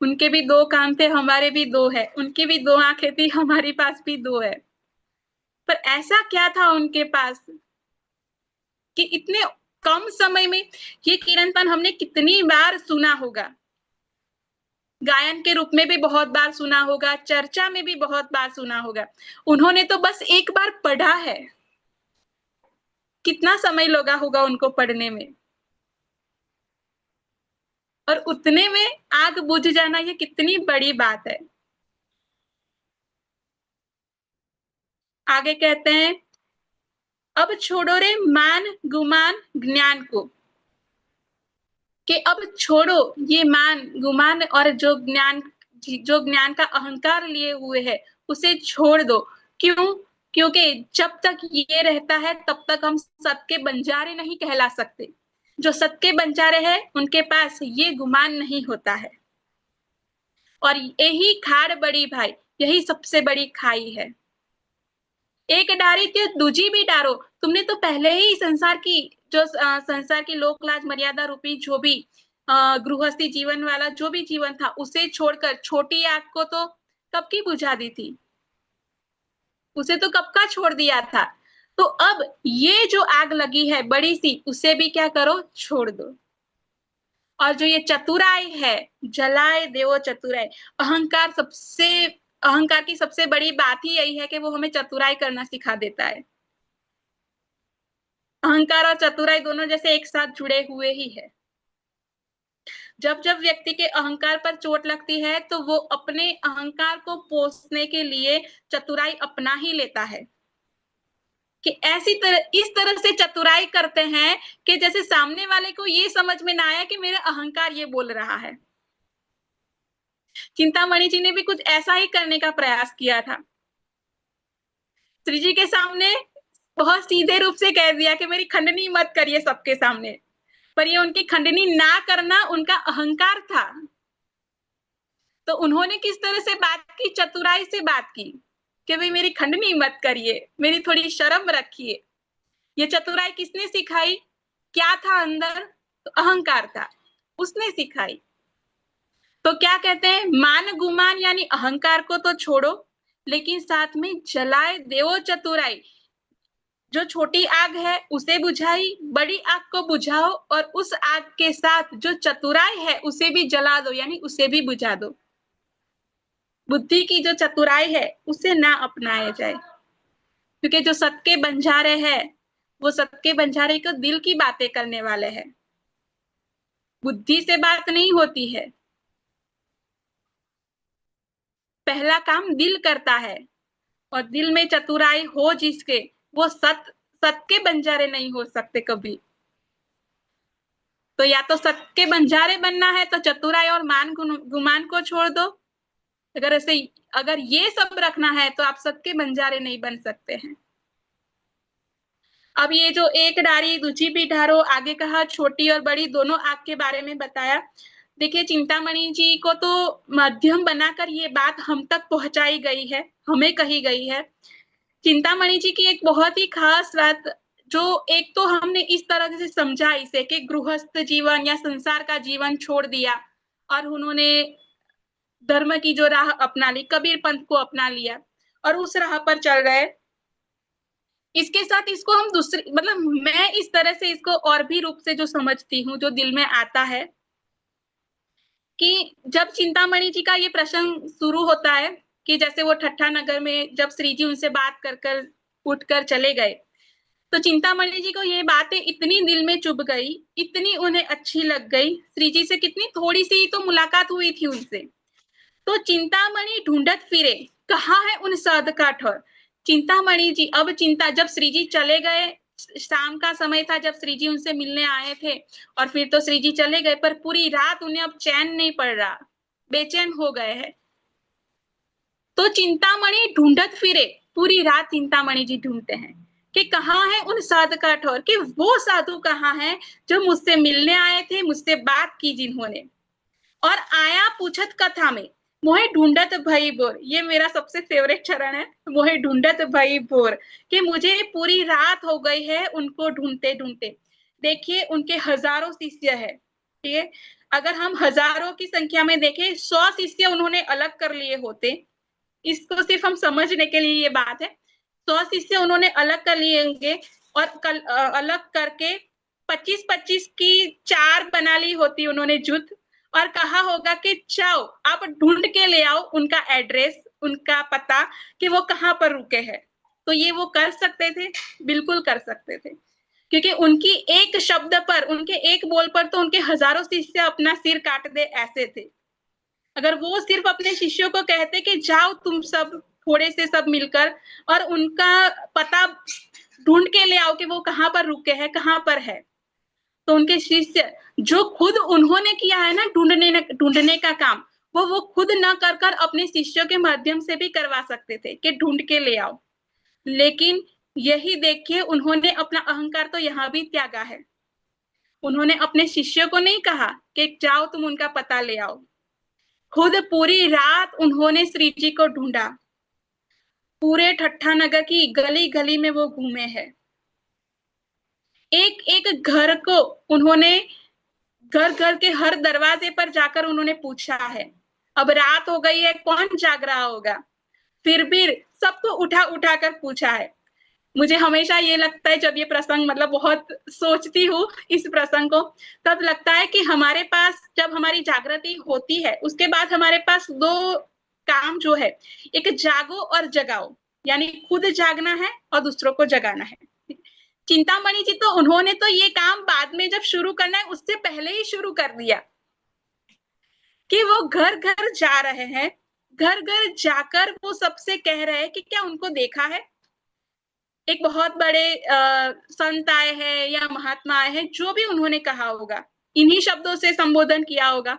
उनके भी दो कान थे, हमारे भी दो है। उनकी भी दो आंखें थी, हमारी पास भी दो है। पर ऐसा क्या था उनके पास कि इतने कम समय में, ये कीर्तन हमने कितनी बार सुना होगा, गायन के रूप में भी बहुत बार सुना होगा, चर्चा में भी बहुत बार सुना होगा। उन्होंने तो बस एक बार पढ़ा है। कितना समय लगा होगा उनको पढ़ने में, और उतने में आग बुझ जाना, ये कितनी बड़ी बात है। आगे कहते हैं, अब छोड़ो रे मान गुमान ज्ञान को, कि अब छोड़ो ये मान गुमान और जो ज्ञान का अहंकार लिए हुए है, उसे छोड़ दो। क्यों? क्योंकि जब तक ये रहता है तब तक हम सत के बंजारे नहीं कहला सकते। जो सत के बंजारे हैं उनके पास ये गुमान नहीं होता है, और यही खाड़ बड़ी भाई, यही सबसे बड़ी खाई है। एक डारी तो दूजी भी डारो। तुमने तो पहले ही संसार की लोक लाज मर्यादा रूपी जो भी गृहस्थी जीवन वाला जो भी जीवन था, उसे छोड़कर छोटी आग को तो कब की बुझा दी थी, उसे तो कब का छोड़ दिया था। तो अब ये जो आग लगी है बड़ी सी, उसे भी क्या करो, छोड़ दो। और जो ये चतुराई है, जलाए देवो चतुराई, अहंकार की सबसे बड़ी बात ही यही है कि वो हमें चतुराई करना सिखा देता है। अहंकार और चतुराई दोनों जैसे एक साथ जुड़े हुए ही है। जब जब व्यक्ति के अहंकार पर चोट लगती है, तो वो अपने अहंकार को पोषने के लिए चतुराई अपना ही लेता है। कि इस तरह से चतुराई करते हैं कि जैसे सामने वाले को ये समझ में ना आया कि मेरा अहंकार ये बोल रहा है। चिंतामणि जी ने भी कुछ ऐसा ही करने का प्रयास किया था। श्री जी के सामने बहुत सीधे रूप से कह दिया कि मेरी खंडनी मत करिए सबके सामने, पर ये उनकी खंडनी ना करना उनका अहंकार था। तो उन्होंने किस तरह से बात की, चतुराई से बात की कि भाई मेरी खंडनी मत करिए, मेरी थोड़ी शर्म रखिए। ये चतुराई किसने सिखाई? क्या था अंदर? तो अहंकार था, उसने सिखाई। तो क्या कहते हैं, मान गुमान यानी अहंकार को तो छोड़ो, लेकिन साथ में जलाए देवो चतुराई। जो छोटी आग है उसे बुझाई, बड़ी आग को बुझाओ और उस आग के साथ जो चतुराई है उसे भी जला दो, यानी उसे भी बुझा दो। बुद्धि की जो चतुराई है उसे ना अपनाया जाए, क्योंकि जो सत के बंजारे हैं वो सत के बंजारे को दिल की बातें करने वाले हैं। बुद्धि से बात नहीं होती है, पहला काम दिल करता है। और दिल में चतुराई हो जिसके, वो सत के बंजारे नहीं हो सकते कभी। तो या तो सत के बंजारे बनना है तो चतुराई और मान गुमान को छोड़ दो। अगर ये सब रखना है तो आप सत के बंजारे नहीं बन सकते हैं। अब ये जो एक डारी दूजी भी ढारो, आगे कहा छोटी और बड़ी दोनों आग के बारे में बताया। देखिए चिंतामणि जी को तो माध्यम बनाकर ये बात हम तक पहुंचाई गई है, हमें कही गई है। चिंतामणि जी की एक बहुत ही खास बात, जो एक तो हमने इस तरह से समझा इसे कि गृहस्थ जीवन या संसार का जीवन छोड़ दिया और उन्होंने धर्म की जो राह अपना ली, कबीर पंथ को अपना लिया और उस राह पर चल रहे। इसके साथ इसको हम दूसरी, मतलब मैं इस तरह से इसको और भी रूप से जो समझती हूँ, जो दिल में आता है, कि जब चिंतामणि जी का ये प्रसंग शुरू होता है कि जैसे वो ठट्ठा नगर में जब श्री जी उनसे बात कर उठकर चले गए, तो चिंतामणि जी को ये बातें इतनी दिल में चुभ गई, इतनी उन्हें अच्छी लग गई। श्री जी से कितनी थोड़ी सी तो मुलाकात हुई थी उनसे। तो चिंतामणि ढूंढत फिरे, कहाँ है उन साध का ठौर। चिंतामणि जी अब चिंता, जब श्री जी चले गए, शाम का समय था जब श्री जी उनसे मिलने आए थे और फिर तो श्री जी चले गए, पर पूरी रात उन्हें अब चैन नहीं पड़ रहा, बेचैन हो गए हैं। तो चिंतामणि ढूंढत फिरे, पूरी रात चिंतामणि जी ढूंढते हैं कि कहाँ है उन साधु का ठौर, कि वो साधु कहाँ है जो मुझसे मिलने आए थे, मुझसे बात की जिन्होंने। और आया पूछत कथा में, मोहे ढूंढत भई भोर। ये मेरा सबसे फेवरेट चरण है, मोहे ढूंढत भई भोर, कि मुझे पूरी रात हो गई है उनको ढूंढते ढूंढते। देखिए उनके हजारों शिष्य है, ठीक है। अगर हम हजारों की संख्या में देखें, 100 शिष्य उन्होंने अलग कर लिए होते, इसको सिर्फ हम समझने के लिए ये बात है। 100 शिष्य उन्होंने अलग कर लिए होंगे और अलग करके 25-25 की 4 बना ली होती उन्होंने जुट, और कहा होगा कि जाओ आप ढूंढ के ले आओ उनका एड्रेस, उनका पता, कि वो कहाँ पर रुके हैं। तो ये वो कर सकते थे, बिल्कुल कर सकते थे, क्योंकि उनकी एक शब्द पर, उनके एक बोल पर तो उनके हजारों शिष्य अपना सिर काट दे, ऐसे थे। अगर वो सिर्फ अपने शिष्यों को कहते कि जाओ तुम सब थोड़े से सब मिलकर और उनका पता ढूंढ के ले आओ कि वो कहाँ पर रुके हैं, कहाँ पर है, तो उनके शिष्य जो खुद उन्होंने किया है ना ढूंढने का काम, वो खुद न कर कर अपने शिष्यों के माध्यम से भी करवा सकते थे कि ढूंढ के ले आओ। लेकिन यही देखिए उन्होंने अपना अहंकार तो यहाँ भी त्यागा है। उन्होंने अपने शिष्यों को नहीं कहा कि जाओ तुम उनका पता ले आओ, खुद पूरी रात उन्होंने श्री जी को ढूंढा। पूरे ठट्ठा नगर की गली गली में वो घूमे हैं, एक एक घर को उन्होंने, घर घर के हर दरवाजे पर जाकर उन्होंने पूछा है। अब रात हो गई है, कौन जाग रहा होगा, फिर भी सबको उठा उठा कर पूछा है। मुझे हमेशा ये लगता है जब ये प्रसंग, मतलब बहुत सोचती हूँ इस प्रसंग को, तब लगता है कि हमारे पास जब हमारी जागृति होती है उसके बाद हमारे पास 2 काम जो है, एक जागो और जगाओ, यानी खुद जागना है और दूसरों को जगाना है। चिंतामणि जी तो उन्होंने तो ये काम बाद में जब शुरू करना है उससे पहले ही शुरू कर दिया, कि वो घर घर जा रहे हैं, घर घर जाकर वो सबसे कह रहे हैं कि क्या उनको देखा है, एक बहुत बड़े संत आए हैं या महात्मा आए हैं, जो भी उन्होंने कहा होगा, इन्हीं शब्दों से संबोधन किया होगा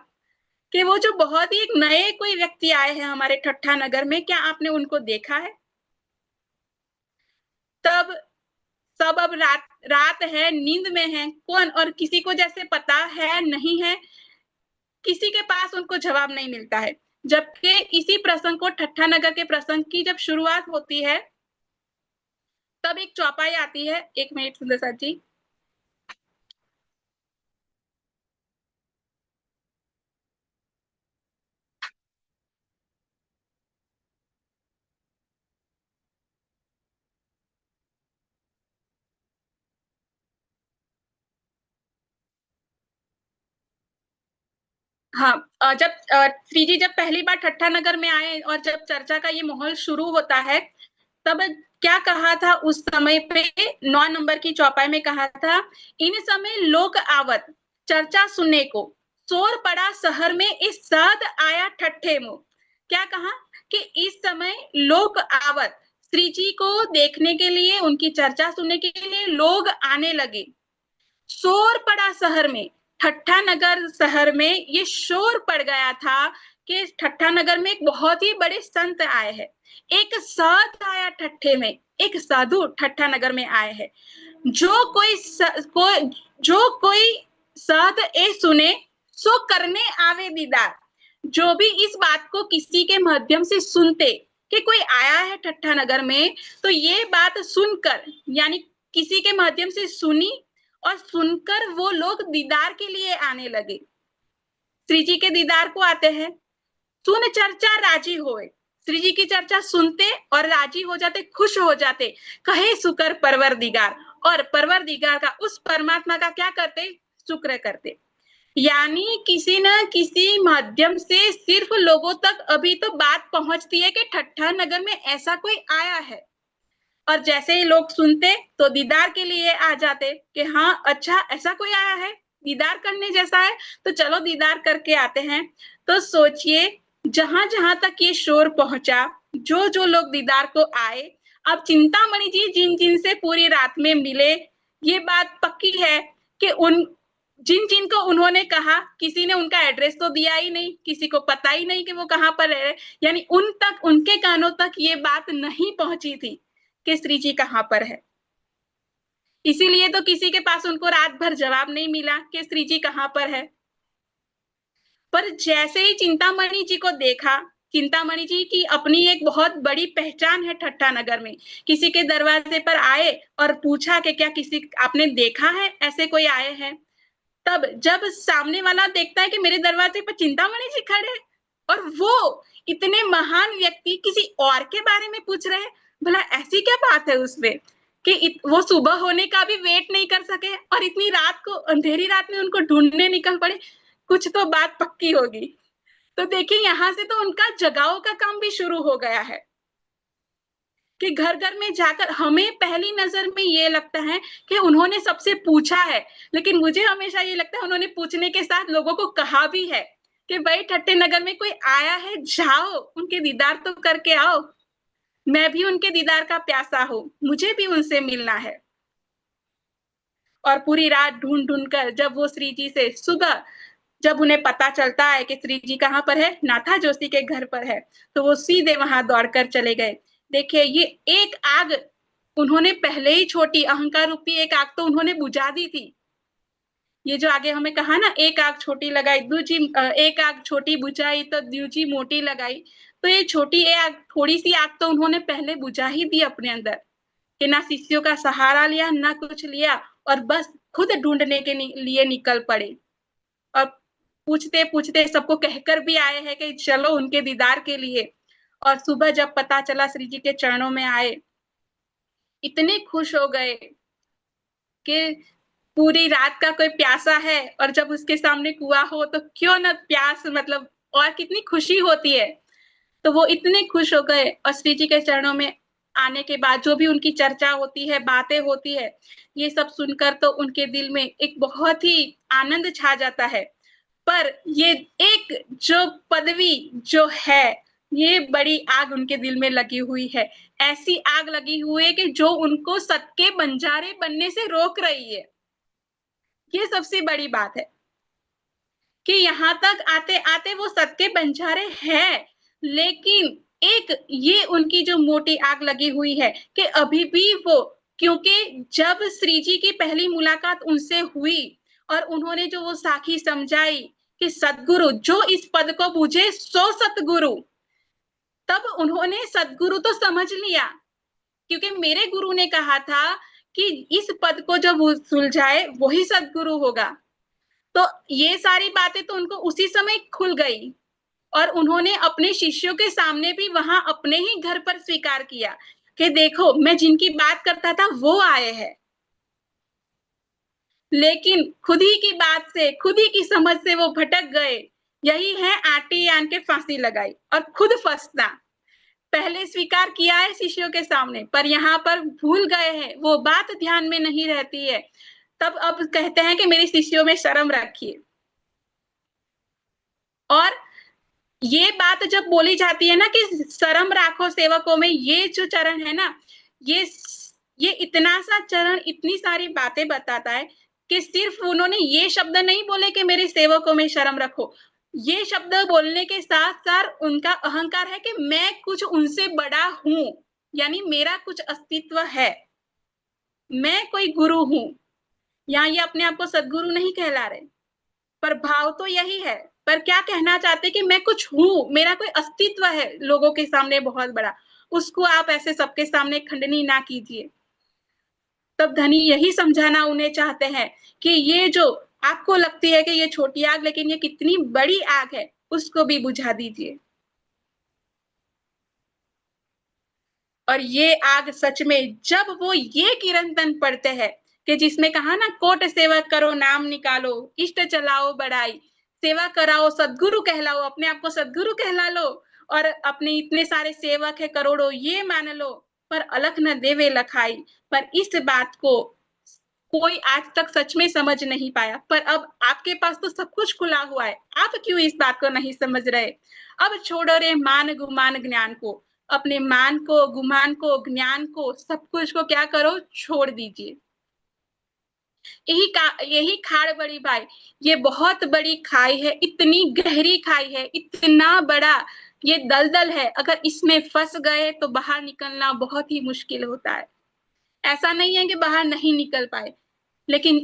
कि वो जो बहुत ही एक नए कोई व्यक्ति आए हैं हमारे ठट्ठा नगर में, क्या आपने उनको देखा है? तब सब अब रात रात है, नींद में है, कौन और किसी को जैसे पता है नहीं है, किसी के पास उनको जवाब नहीं मिलता है। जबकि इसी प्रसंग को ठट्ठा नगर के प्रसंग की जब शुरुआत होती है, तब एक चौपाई आती है। एक मिनट सुंदर साथ जी। हाँ, जब श्री जी जब पहली बार ठट्ठा नगर में आए और जब चर्चा का ये माहौल शुरू होता है, तब क्या कहा था उस समय पे 9 नंबर की चौपाई में कहा था, इन समय लोग आवत चर्चा सुनने को, शोर पड़ा शहर में इस साध आया ठट्ठे मुंह। क्या कहा कि इस समय लोग आवत, श्री जी को देखने के लिए, उनकी चर्चा सुनने के लिए लोग आने लगे। शोर पड़ा शहर में, ठट्ठा नगर शहर में ये शोर पड़ गया था कि ठट्ठा नगर में एक बहुत ही बड़े संत आए हैं। एक साध आया ठट्ठे में, एक साधु ठट्ठा नगर में आए हैं। जो कोई साध ए सुने, सो करने आवे दीदार। जो भी इस बात को किसी के माध्यम से सुनते कि कोई आया है ठट्ठा नगर में, तो ये बात सुनकर, यानी किसी के माध्यम से सुनी और सुनकर वो लोग दीदार के लिए आने लगे। श्री जी के दीदार को आते हैं। सुन चर्चा राजी होए, श्री जी की चर्चा सुनते और राजी हो जाते, खुश हो जाते। कहे शुक्र परवरदिगार, और परवरदिगार का, उस परमात्मा का क्या करते? शुक्र करते। यानी किसी न किसी माध्यम से सिर्फ लोगों तक अभी तो बात पहुंचती है कि ठट्ठा नगर में ऐसा कोई आया है, और जैसे ही लोग सुनते तो दीदार के लिए आ जाते कि हाँ अच्छा ऐसा कोई आया है, दीदार करने जैसा है, तो चलो दीदार करके आते हैं। तो सोचिए, जहां जहां तक ये शोर पहुंचा, जो जो लोग दीदार को आए, अब चिंतामणि जी जिन जिन से पूरी रात में मिले, ये बात पक्की है कि उन जिन जिन को उन्होंने कहा, किसी ने उनका एड्रेस तो दिया ही नहीं, किसी को पता ही नहीं कि वो कहाँ पर रह रहे, यानी उन तक, उनके कानों तक ये बात नहीं पहुंची थी कि श्री जी कहाँ पर है। इसीलिए तो किसी के पास उनको रात भर जवाब नहीं मिला कि श्री जी कहाँ पर है। पर जैसे ही चिंतामणि जी को देखा, चिंतामणि जी की अपनी एक बहुत बड़ी पहचान है ठट्ठा नगर में। किसी के दरवाजे पर आए और पूछा कि क्या किसी आपने देखा है, ऐसे कोई आए हैं। तब जब सामने वाला देखता है कि मेरे दरवाजे पर चिंतामणि जी खड़े, और वो इतने महान व्यक्ति किसी और के बारे में पूछ रहे हैं, भला ऐसी क्या बात है उसमें कि वो सुबह होने का भी वेट नहीं कर सके और इतनी रात को, अंधेरी रात में उनको ढूंढने निकल पड़े, कुछ तो बात पक्की होगी। तो देखिए, यहां से तो उनका जगाओ का काम भी शुरू हो गया है कि घर घर में जाकर, हमें पहली नजर में ये लगता है कि उन्होंने सबसे पूछा है, लेकिन मुझे हमेशा ये लगता है उन्होंने पूछने के साथ लोगों को कहा भी है कि भाई ठट्टे नगर में कोई आया है, जाओ उनके दीदार तो करके आओ, मैं भी उनके दीदार का प्यासा हूं, मुझे भी उनसे मिलना है। और पूरी रात ढूंढ ढूंढ कर जब वो श्री जी से सुबह, जब उन्हें पता चलता है कि श्री जी कहाँ पर है, नाथा जोशी के घर पर है, तो वो सीधे वहां दौड़कर चले गए। देखिए, ये एक आग उन्होंने पहले ही, छोटी अहंकार रूपी एक आग तो उन्होंने बुझा दी थी। ये जो आगे हमें कहा ना, एक आग छोटी लगाई दूजी, एक आग छोटी बुझाई तो दूजी मोटी लगाई, तो ये छोटी आग, थोड़ी सी आग तो उन्होंने पहले बुझा ही दी अपने अंदर, कि ना शिष्यों का सहारा लिया, ना कुछ लिया, और बस खुद ढूंढने के लिए निकल पड़े। और पूछते पूछते सबको कहकर भी आए हैं कि चलो उनके दीदार के लिए। और सुबह जब पता चला श्री जी के चरणों में आए, इतने खुश हो गए कि पूरी रात का कोई प्यासा है और जब उसके सामने कुआं हो तो क्यों ना प्यास, मतलब और कितनी खुशी होती है। तो वो इतने खुश हो गए, और श्री जी के चरणों में आने के बाद जो भी उनकी चर्चा होती है, बातें होती है, ये सब सुनकर तो उनके दिल में एक बहुत ही आनंद छा जाता है। पर ये एक जो पदवी जो है, ये बड़ी आग उनके दिल में लगी हुई है, ऐसी आग लगी हुई है कि जो उनको सत के बंजारे बनने से रोक रही है। ये सबसे बड़ी बात है कि यहाँ तक आते आते वो सत के बंजारे हैं, लेकिन एक ये उनकी जो मोटी आग लगी हुई है कि अभी भी वो, क्योंकि जब श्री जी की पहली मुलाकात उनसे हुई और उन्होंने जो वो साखी समझाई कि सदगुरु जो इस पद को बूझे सो सतगुरु, तब उन्होंने सदगुरु तो समझ लिया, क्योंकि मेरे गुरु ने कहा था कि इस पद को जब सुलझाए वही सदगुरु होगा। तो ये सारी बातें तो उनको उसी समय खुल गई और उन्होंने अपने शिष्यों के सामने भी वहां अपने ही घर पर स्वीकार किया कि देखो मैं जिनकी बात करता था वो आए हैं। लेकिन खुद ही की बात से, खुद ही की समझ से वो भटक गए। यही है आटी आन के फांसी लगाई और खुद फंसना। पहले स्वीकार किया है शिष्यों के सामने, पर यहाँ पर भूल गए हैं, वो बात ध्यान में नहीं रहती है। तब अब कहते हैं कि मेरे शिष्यों में शर्म रखिए। और ये बात जब बोली जाती है ना कि शर्म राखो सेवकों में, ये जो चरण है ना, ये इतना सा चरण इतनी सारी बातें बताता है कि सिर्फ उन्होंने ये शब्द नहीं बोले कि मेरे सेवकों में शर्म रखो। ये शब्द बोलने के साथ साथ उनका अहंकार है कि मैं कुछ उनसे बड़ा हूं, यानी मेरा कुछ अस्तित्व है, मैं कोई गुरु हूं। यहाँ ये अपने आप को सदगुरु नहीं कहला रहे, पर भाव तो यही है। पर क्या कहना चाहते कि मैं कुछ हूं, मेरा कोई अस्तित्व है लोगों के सामने बहुत बड़ा, उसको आप ऐसे सबके सामने खंडनी ना कीजिए। तब धनी यही समझाना उन्हें चाहते हैं कि ये जो आपको लगती है कि ये छोटी आग, लेकिन ये कितनी बड़ी आग है, उसको भी बुझा दीजिए। और ये आग सच में जब वो ये कीर्तन पढ़ते हैं कि जिसमें कहा ना, कोट सेवा करो नाम निकालो, इष्ट चलाओ बढ़ाई, सेवा कराओ सदगुरु कहलाओ, अपने आप को सदगुरु कहला लो और अपने इतने सारे सेवक है करोड़ों ये मान लो, पर अलख न देवे लखाई। पर इस बात को कोई आज तक सच में समझ नहीं पाया। पर अब आपके पास तो सब कुछ खुला हुआ है, आप क्यों इस बात को नहीं समझ रहे? अब छोड़ो रे मान गुमान ज्ञान को, अपने मान को, गुमान को, ज्ञान को, सब कुछ को क्या करो, छोड़ दीजिए। यही खाड़ बड़ी भाई, ये बहुत बड़ी खाई है, इतनी गहरी खाई है, इतना बड़ा ये दलदल है। अगर इसमें फंस गए तो बाहर निकलना बहुत ही मुश्किल होता है। ऐसा नहीं है कि बाहर नहीं निकल पाए, लेकिन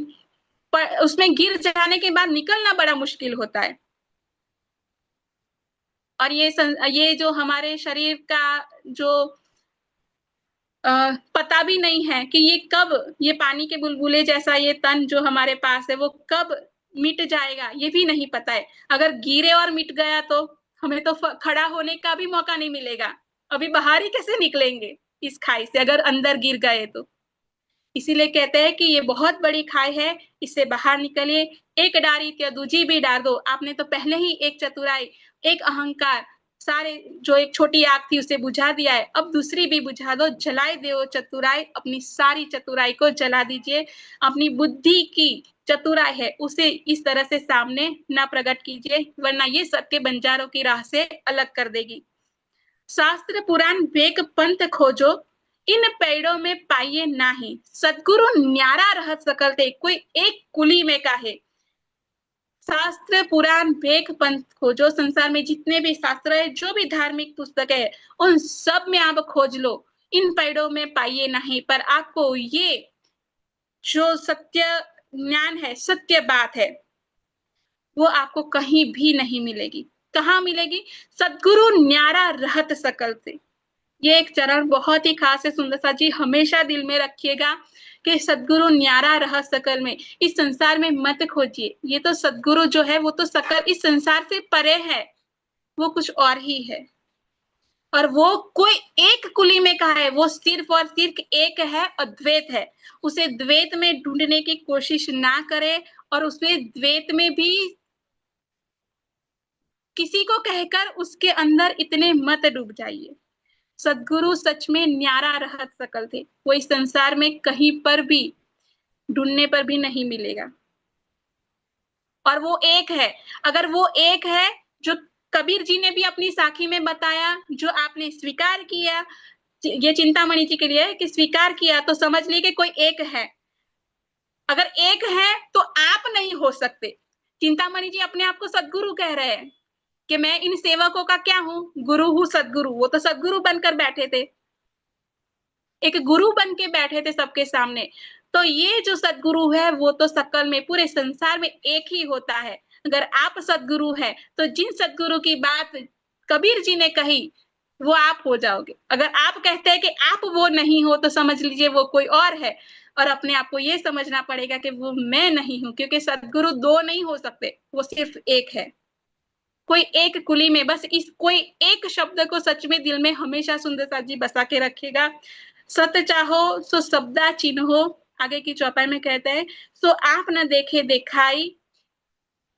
उसमें गिर जाने के बाद निकलना बड़ा मुश्किल होता है। और ये जो हमारे शरीर का जो पता भी नहीं है कि ये कब, ये पानी के बुलबुले जैसा ये तन जो हमारे पास है वो कब मिट जाएगा, ये भी नहीं पता है। अगर गिरे और मिट गया तो हमें तो खड़ा होने का भी मौका नहीं मिलेगा। अभी बाहर ही कैसे निकलेंगे इस खाई से अगर अंदर गिर गए तो। इसीलिए कहते हैं कि ये बहुत बड़ी खाई है, इससे बाहर निकलिए। एक डारी क्या दूजी भी डार दो। आपने तो पहले ही एक चतुराई, एक अहंकार, सारे जो एक छोटी आग थी उसे बुझा दिया है, अब दूसरी भी बुझा दो, जलाए दो चतुराई, अपनी सारी चतुराई को जला दीजिए। अपनी बुद्धि की चतुराई है उसे इस तरह से सामने ना प्रकट कीजिए, वरना ये सबके बंजारों की राह से अलग कर देगी। शास्त्र पुराण वेक पंथ खोजो, इन पेड़ों में पाइए नाही, सदगुरु न्यारा रह सकलते, कोई एक कुली में काहे। शास्त्र पुराण वेक पंथ खोजो, संसार में जितने भी शास्त्र है, जो भी धार्मिक पुस्तक है, उन सब में आप खोज लो, इन पेड़ों में पाइए नहीं। पर आपको ये जो सत्य ज्ञान है, सत्य बात है, वो आपको कहीं भी नहीं मिलेगी। कहाँ मिलेगी? सदगुरु न्यारा रहत सकल से। ये एक चरण बहुत ही खास है सुंदरसा जी, हमेशा दिल में रखिएगा कि सदगुरु न्यारा रह सकल में, इस संसार में मत खोजिए। ये तो सदगुरु जो है वो तो सकल इस संसार से परे है, वो कुछ और ही है। और वो कोई एक कुली में कहा है, वो सिर्फ और सिर्फ एक है, अद्वैत है। उसे द्वैत में ढूंढने की कोशिश ना करे और उसमें द्वैत में भी किसी को कहकर उसके अंदर इतने मत डूब जाइए। सदगुरु सच में न्यारा रहत सकल थे, वो इस संसार में कहीं पर भी ढूंढने पर भी नहीं मिलेगा। और वो एक है, अगर वो एक है जो कबीर जी ने भी अपनी साखी में बताया, जो आपने स्वीकार किया, ये चिंतामणि जी के लिए है कि स्वीकार किया तो समझ ली कि कोई एक है। अगर एक है तो आप नहीं हो सकते। चिंतामणि जी अपने आप को सद्गुरु कह रहे हैं कि मैं इन सेवकों का क्या हूं, गुरु हूं, सद्गुरु। वो तो सद्गुरु बनकर बैठे थे, एक गुरु बन के बैठे थे सबके सामने। तो ये जो सद्गुरु है वो तो सकल में, पूरे संसार में एक ही होता है। अगर आप सद्गुरु है तो जिन सद्गुरु की बात कबीर जी ने कही वो आप हो जाओगे। अगर आप कहते हैं कि आप वो नहीं हो तो समझ लीजिए वो कोई और है, और अपने आप को ये समझना पड़ेगा कि वो मैं नहीं हूं, क्योंकि सद्गुरु दो नहीं हो सकते, वो सिर्फ एक है। कोई एक कुली में बस इस कोई एक शब्द को सच में दिल में हमेशा सुंदरसा जी बसा के रखेगा। सत चाहो सो शब्दा चिन्हो, आगे की चौपाई में कहते हैं, सो आप न देखे देखाई,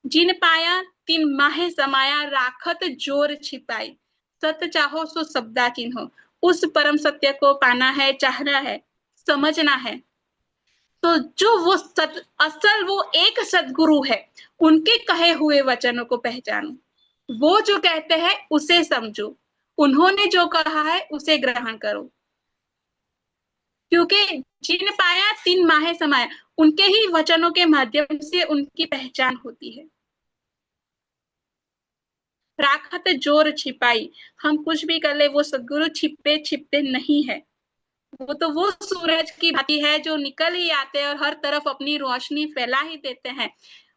जिन पाया तिन माहे समाया, राखत जोर छिपाई। सत चाहो सो शब्दा चिन्हो, उस परम सत्य को पाना है, चाहना है, समझना है। तो जो वो असल वो एक सद्गुरु है, उनके कहे हुए वचनों को पहचानो। वो जो कहते हैं उसे समझो, उन्होंने जो कहा है उसे ग्रहण करो, क्योंकि जिन पाया तिन माहे समाया, उनके ही वचनों के माध्यम से उनकी पहचान होती है। राखत जोर छिपाई, हम कुछ भी कर ले वो सद्गुरु छिपे छिपते नहीं है। वो तो वो सूरज की भांति है जो निकल ही आते हैं और हर तरफ अपनी रोशनी फैला ही देते हैं।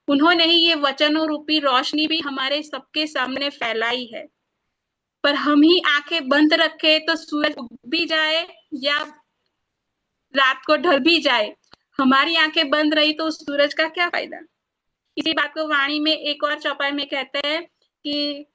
उन्होंने ही ये वचनों रूपी रोशनी भी हमारे सबके सामने फैलाई है, पर हम ही आंखें बंद रखे तो सूरज उग भी जाए या रात को ढल भी जाए, हमारी आंखें बंद रही तो उस सूरज का क्या फायदा। इसी बात को वाणी में एक और चौपाई में कहते हैं कि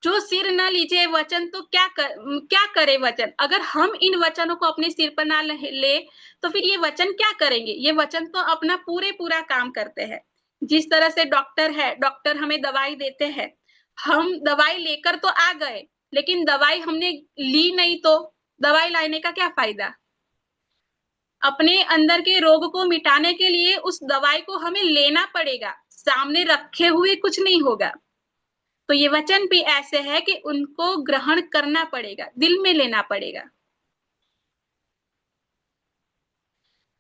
जो सिर न लीजिए वचन तो क्या करे वचन। अगर हम इन वचनों को अपने सिर पर ना ले तो फिर ये वचन क्या करेंगे। ये वचन तो अपना पूरा काम करते हैं। जिस तरह से डॉक्टर है, डॉक्टर हमें दवाई देते हैं, हम दवाई लेकर तो आ गए, लेकिन दवाई हमने ली नहीं तो दवाई लाने का क्या फायदा। अपने अंदर के रोग को मिटाने के लिए उस दवाई को हमें लेना पड़ेगा, सामने रखे हुए कुछ नहीं होगा। तो ये वचन भी ऐसे है कि उनको ग्रहण करना पड़ेगा, दिल में लेना पड़ेगा।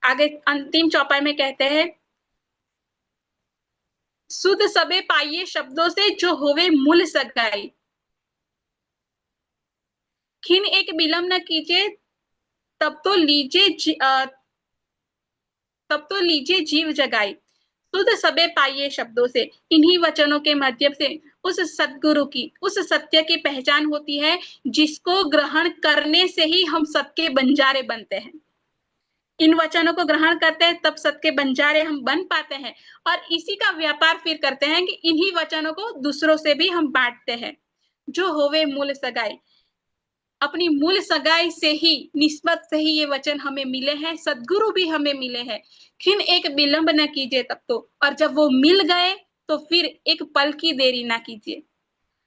आगे अंतिम चौपाई में कहते हैं, सुध सबे पाइये शब्दों से जो होवे मूल सगाई, खिन एक विलंब न कीजिए तब तो लीजिए जीव जगाई। सुध सबे पाइये शब्दों से, इन्हीं वचनों के माध्यम से उस सद्गुरु की, उस सत्य की पहचान होती है, जिसको ग्रहण करने से ही हम सबके बंजारे बनते हैं। इन वचनों को ग्रहण करते हैं तब सबके बंजारे हम बन पाते हैं, और इसी का व्यापार फिर करते हैं कि इन्हीं वचनों को दूसरों से भी हम बांटते हैं। जो होवे मूल सगाई, अपनी मूल सगाई से ही, निस्बत से ही ये वचन हमें मिले हैं, सद्गुरु भी हमें मिले हैं। खिन एक विलंब न कीजिए तब तो, और जब वो मिल गए तो फिर एक पल की देरी ना कीजिए।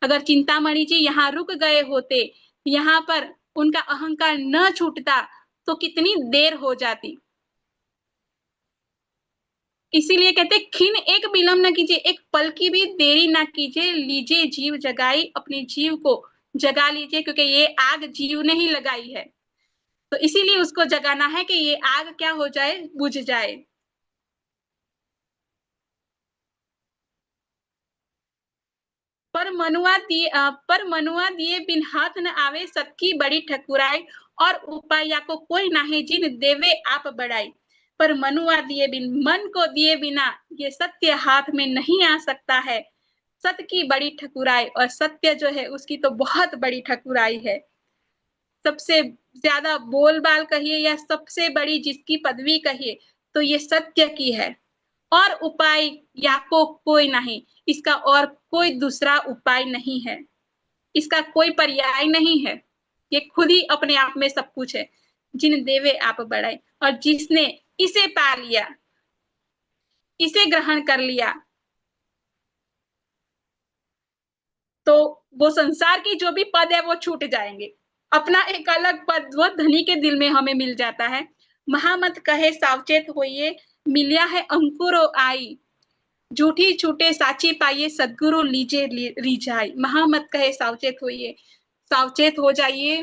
अगर चिंतामणि जी यहाँ रुक गए होते, यहाँ पर उनका अहंकार न छूटता तो कितनी देर हो जाती। इसीलिए कहते खिन एक विलंब न कीजिए, एक पल की भी देरी ना कीजिए, लीजिए जीव जगाई, अपने जीव को जगा लीजिए, क्योंकि ये आग जीव ने ही लगाई है। तो इसीलिए उसको जगाना है कि ये आग क्या हो जाए, बुझ जाए। पर मनुआ दिए बिन हाथ न आवे, सबकी बड़ी ठकुराई, और उपाया को कोई नाहे जिन देवे आप बढ़ाई। पर मनुआ दिए बिन, मन को दिए बिना ये सत्य हाथ में नहीं आ सकता है। सत्य की बड़ी ठकुराई, और सत्य जो है उसकी तो बहुत बड़ी ठकुराई है। सबसे ज्यादा बोलबाल कहिए या सबसे बड़ी जिसकी पदवी कहिए तो ये सत्य की है, और उपाय या को कोई नहीं, इसका और कोई दूसरा उपाय नहीं है, इसका कोई पर्याय नहीं है। ये खुद ही अपने आप में सब कुछ है। जिन देवे आप बढ़ाई, और जिसने इसे पा लिया, इसे ग्रहण कर लिया, तो वो संसार की जो भी पद है वो छूट जाएंगे। अपना एक अलग पद वो धनी के दिल में हमें मिल जाता है। महामत कहे सावचेत होइए, मिलिया है अंकुरो आई। झूठी छूटे साची पाइए, सदगुरु लीजे रिझाई। महा मत कहे सावचेत होइए, सावचेत हो जाइए,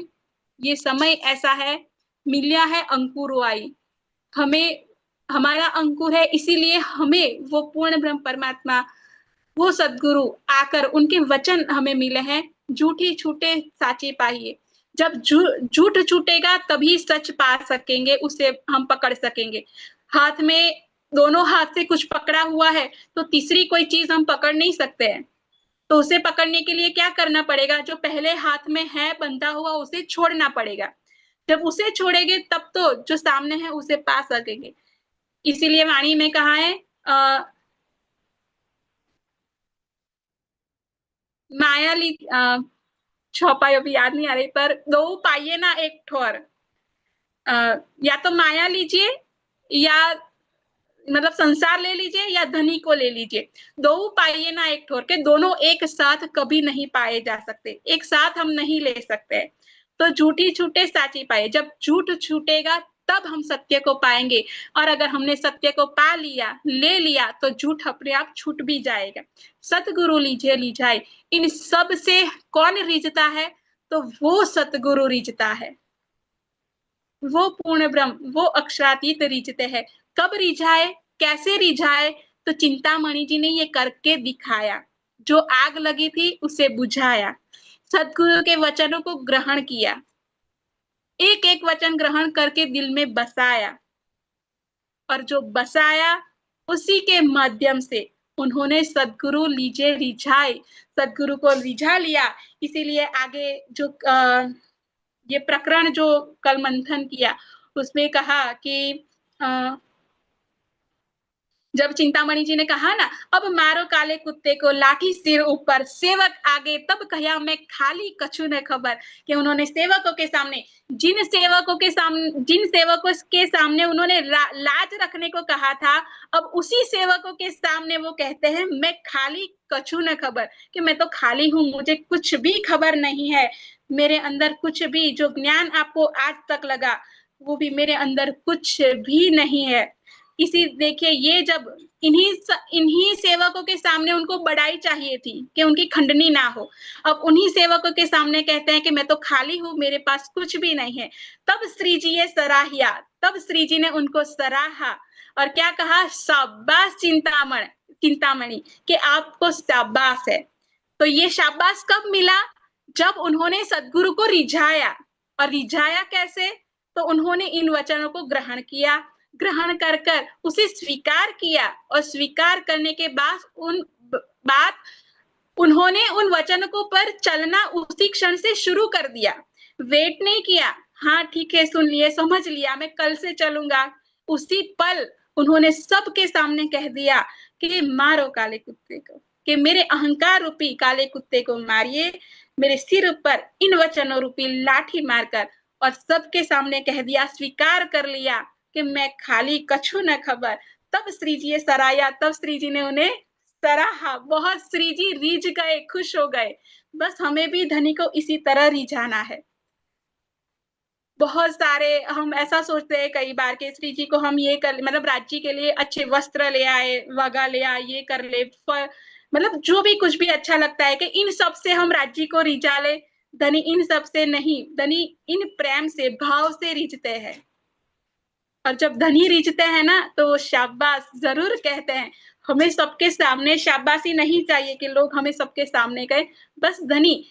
ये समय ऐसा है, मिलिया है अंकुर आई। हमें, हमारा अंकुर है, इसीलिए हमें वो पूर्ण ब्रह्म परमात्मा, वो सदगुरु आकर उनके वचन हमें मिले हैं, झूठी छूटे साची पाइए। जब झूठ छूटेगा तभी सच पा सकेंगे, उसे हम पकड़ सकेंगे। हाथ में, दोनों हाथ से कुछ पकड़ा हुआ है तो तीसरी कोई चीज हम पकड़ नहीं सकते हैं। तो उसे पकड़ने के लिए क्या करना पड़ेगा? जो पहले हाथ में है बंधा हुआ उसे छोड़ना पड़ेगा। जब उसे छोड़ेंगे तब तो जो सामने है उसे पा सकेंगे। इसीलिए वाणी में कहा है, माया ली छौपाई अभी याद नहीं आ रही, पर दो पाइए ना एक ठोर। या तो माया लीजिए, या मतलब संसार ले लीजिए, या धनी को ले लीजिए। दो पाइए ना एक ठोर, के दोनों एक साथ कभी नहीं पाए जा सकते, एक साथ हम नहीं ले सकते। तो झूठी छूटे साची पाए, जब झूठ छूटेगा तब हम सत्य को पाएंगे। और अगर हमने सत्य को पा लिया, ले लिया, तो झूठ अपने आप छूट भी जाएगा। सतगुरु लीजिए लीजाए। इन सब से कौन रिझता है? तो वो सतगुरु रिझता है, वो पूर्ण ब्रह्म, वो अक्षरातीत रिझते हैं। कब रिझाए, कैसे रिझाए? तो चिंतामणि जी ने ये करके दिखाया। जो आग लगी थी उसे बुझाया, सदगुरु के वचनों को ग्रहण किया, एक एक वचन ग्रहण करके दिल में बसाया, और जो बसाया उसी के माध्यम से उन्होंने सदगुरु लीजे रिझाए, सदगुरु को रिझा लिया। इसीलिए आगे जो ये प्रकरण जो कल मंथन किया उसमें कहा कि जब चिंतामणि जी ने कहा ना, अब मारो काले कुत्ते को, लाठी सिर ऊपर, सेवक आगे तब कहा मैं खाली कछु न खबर। कि उन्होंने सेवकों के सामने, जिन सेवकों के सामने उन्होंने लाज रखने को कहा था, अब उसी सेवकों के सामने वो कहते हैं मैं खाली कछु न खबर, कि मैं तो खाली हूं, मुझे कुछ भी खबर नहीं है। मेरे अंदर कुछ भी, जो ज्ञान आपको आज तक लगा वो भी मेरे अंदर कुछ भी नहीं है। इसी देखिए, ये जब इन्हीं सेवकों के सामने उनको बड़ाई चाहिए थी कि उनकी खंडनी ना हो, अब उन्हीं सेवकों के सामने कहते हैं कि मैं तो खाली हूं, मेरे पास कुछ भी नहीं है। तब श्री जी ये सराहिया, तब श्री जी ने उनको सराहा और क्या कहा, शाबाश चिंतामणि, कि आपको शाबाश है। तो ये शाबाश कब मिला? जब उन्होंने सदगुरु को रिझाया। और रिझाया कैसे? तो उन्होंने इन वचनों को ग्रहण किया, ग्रहण कर कर उसे स्वीकार किया, और स्वीकार करने के बाद उन्होंने उन वचनों पर चलना उसी क्षण से शुरू कर दिया। वेट नहीं किया, हाँ ठीक है सुन लिए, समझ लिया, मैं कल से चलूंगा। उसी पल उन्होंने सबके सामने कह दिया कि मारो काले कुत्ते को, कि मेरे अहंकार रूपी काले कुत्ते को मारिए, मेरे सिर पर इन वचनों रूपी लाठी मारकर। और सबके सामने कह दिया, स्वीकार कर लिया कि मैं खाली कछु न खबर। तब श्री जी ने सराया, तब श्री जी ने उन्हें सराहा, बहुत श्री जी रीझ गए, खुश हो गए। बस हमें भी धनी को इसी तरह रिझाना है। बहुत सारे हम ऐसा सोचते हैं कई बार कि श्री जी को हम ये कर, मतलब राज्य के लिए अच्छे वस्त्र ले आए, वगा ले आए, ये कर ले, मतलब जो भी कुछ भी अच्छा लगता है कि इन सब से हम राज्य को रिझा ले। धनी इन सब से नहीं, धनी इन प्रेम से, भाव से रिझते हैं। और जब धनी रिझते हैं ना तो शाबाश जरूर कहते हैं। हमें सबके सामने शाबाशी नहीं चाहिए कि लोग हमें सबके सामने कहें, बस धनी,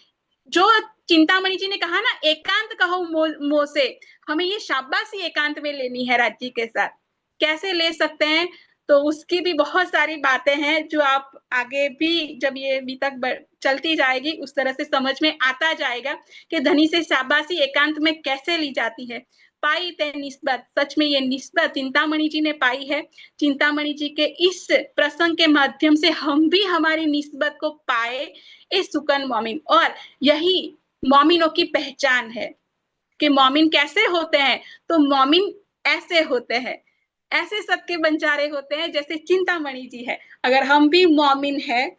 जो चिंतामणि जी ने कहा ना, एकांत कहो मोह से, हमें ये शाबाशी एकांत में लेनी है राज्य के साथ। कैसे ले सकते हैं? तो उसकी भी बहुत सारी बातें हैं जो आप आगे भी, जब ये अभी तक चलती जाएगी, उस तरह से समझ में आता जाएगा कि धनी से शाबाशी एकांत में कैसे ली जाती है। पाई ते निस्बत, सच में ये निस्बत चिंतामणि जी ने पाई है। चिंतामणि जी के इस प्रसंग के माध्यम से हम भी हमारी निस्बत को पाए, इस सुकन मोमिन। और यही मोमिनों की पहचान है कि मोमिन कैसे होते हैं। तो मोमिन ऐसे होते हैं, ऐसे सबके बंजारे होते हैं जैसे चिंतामणि जी है। अगर हम भी मोमिन है,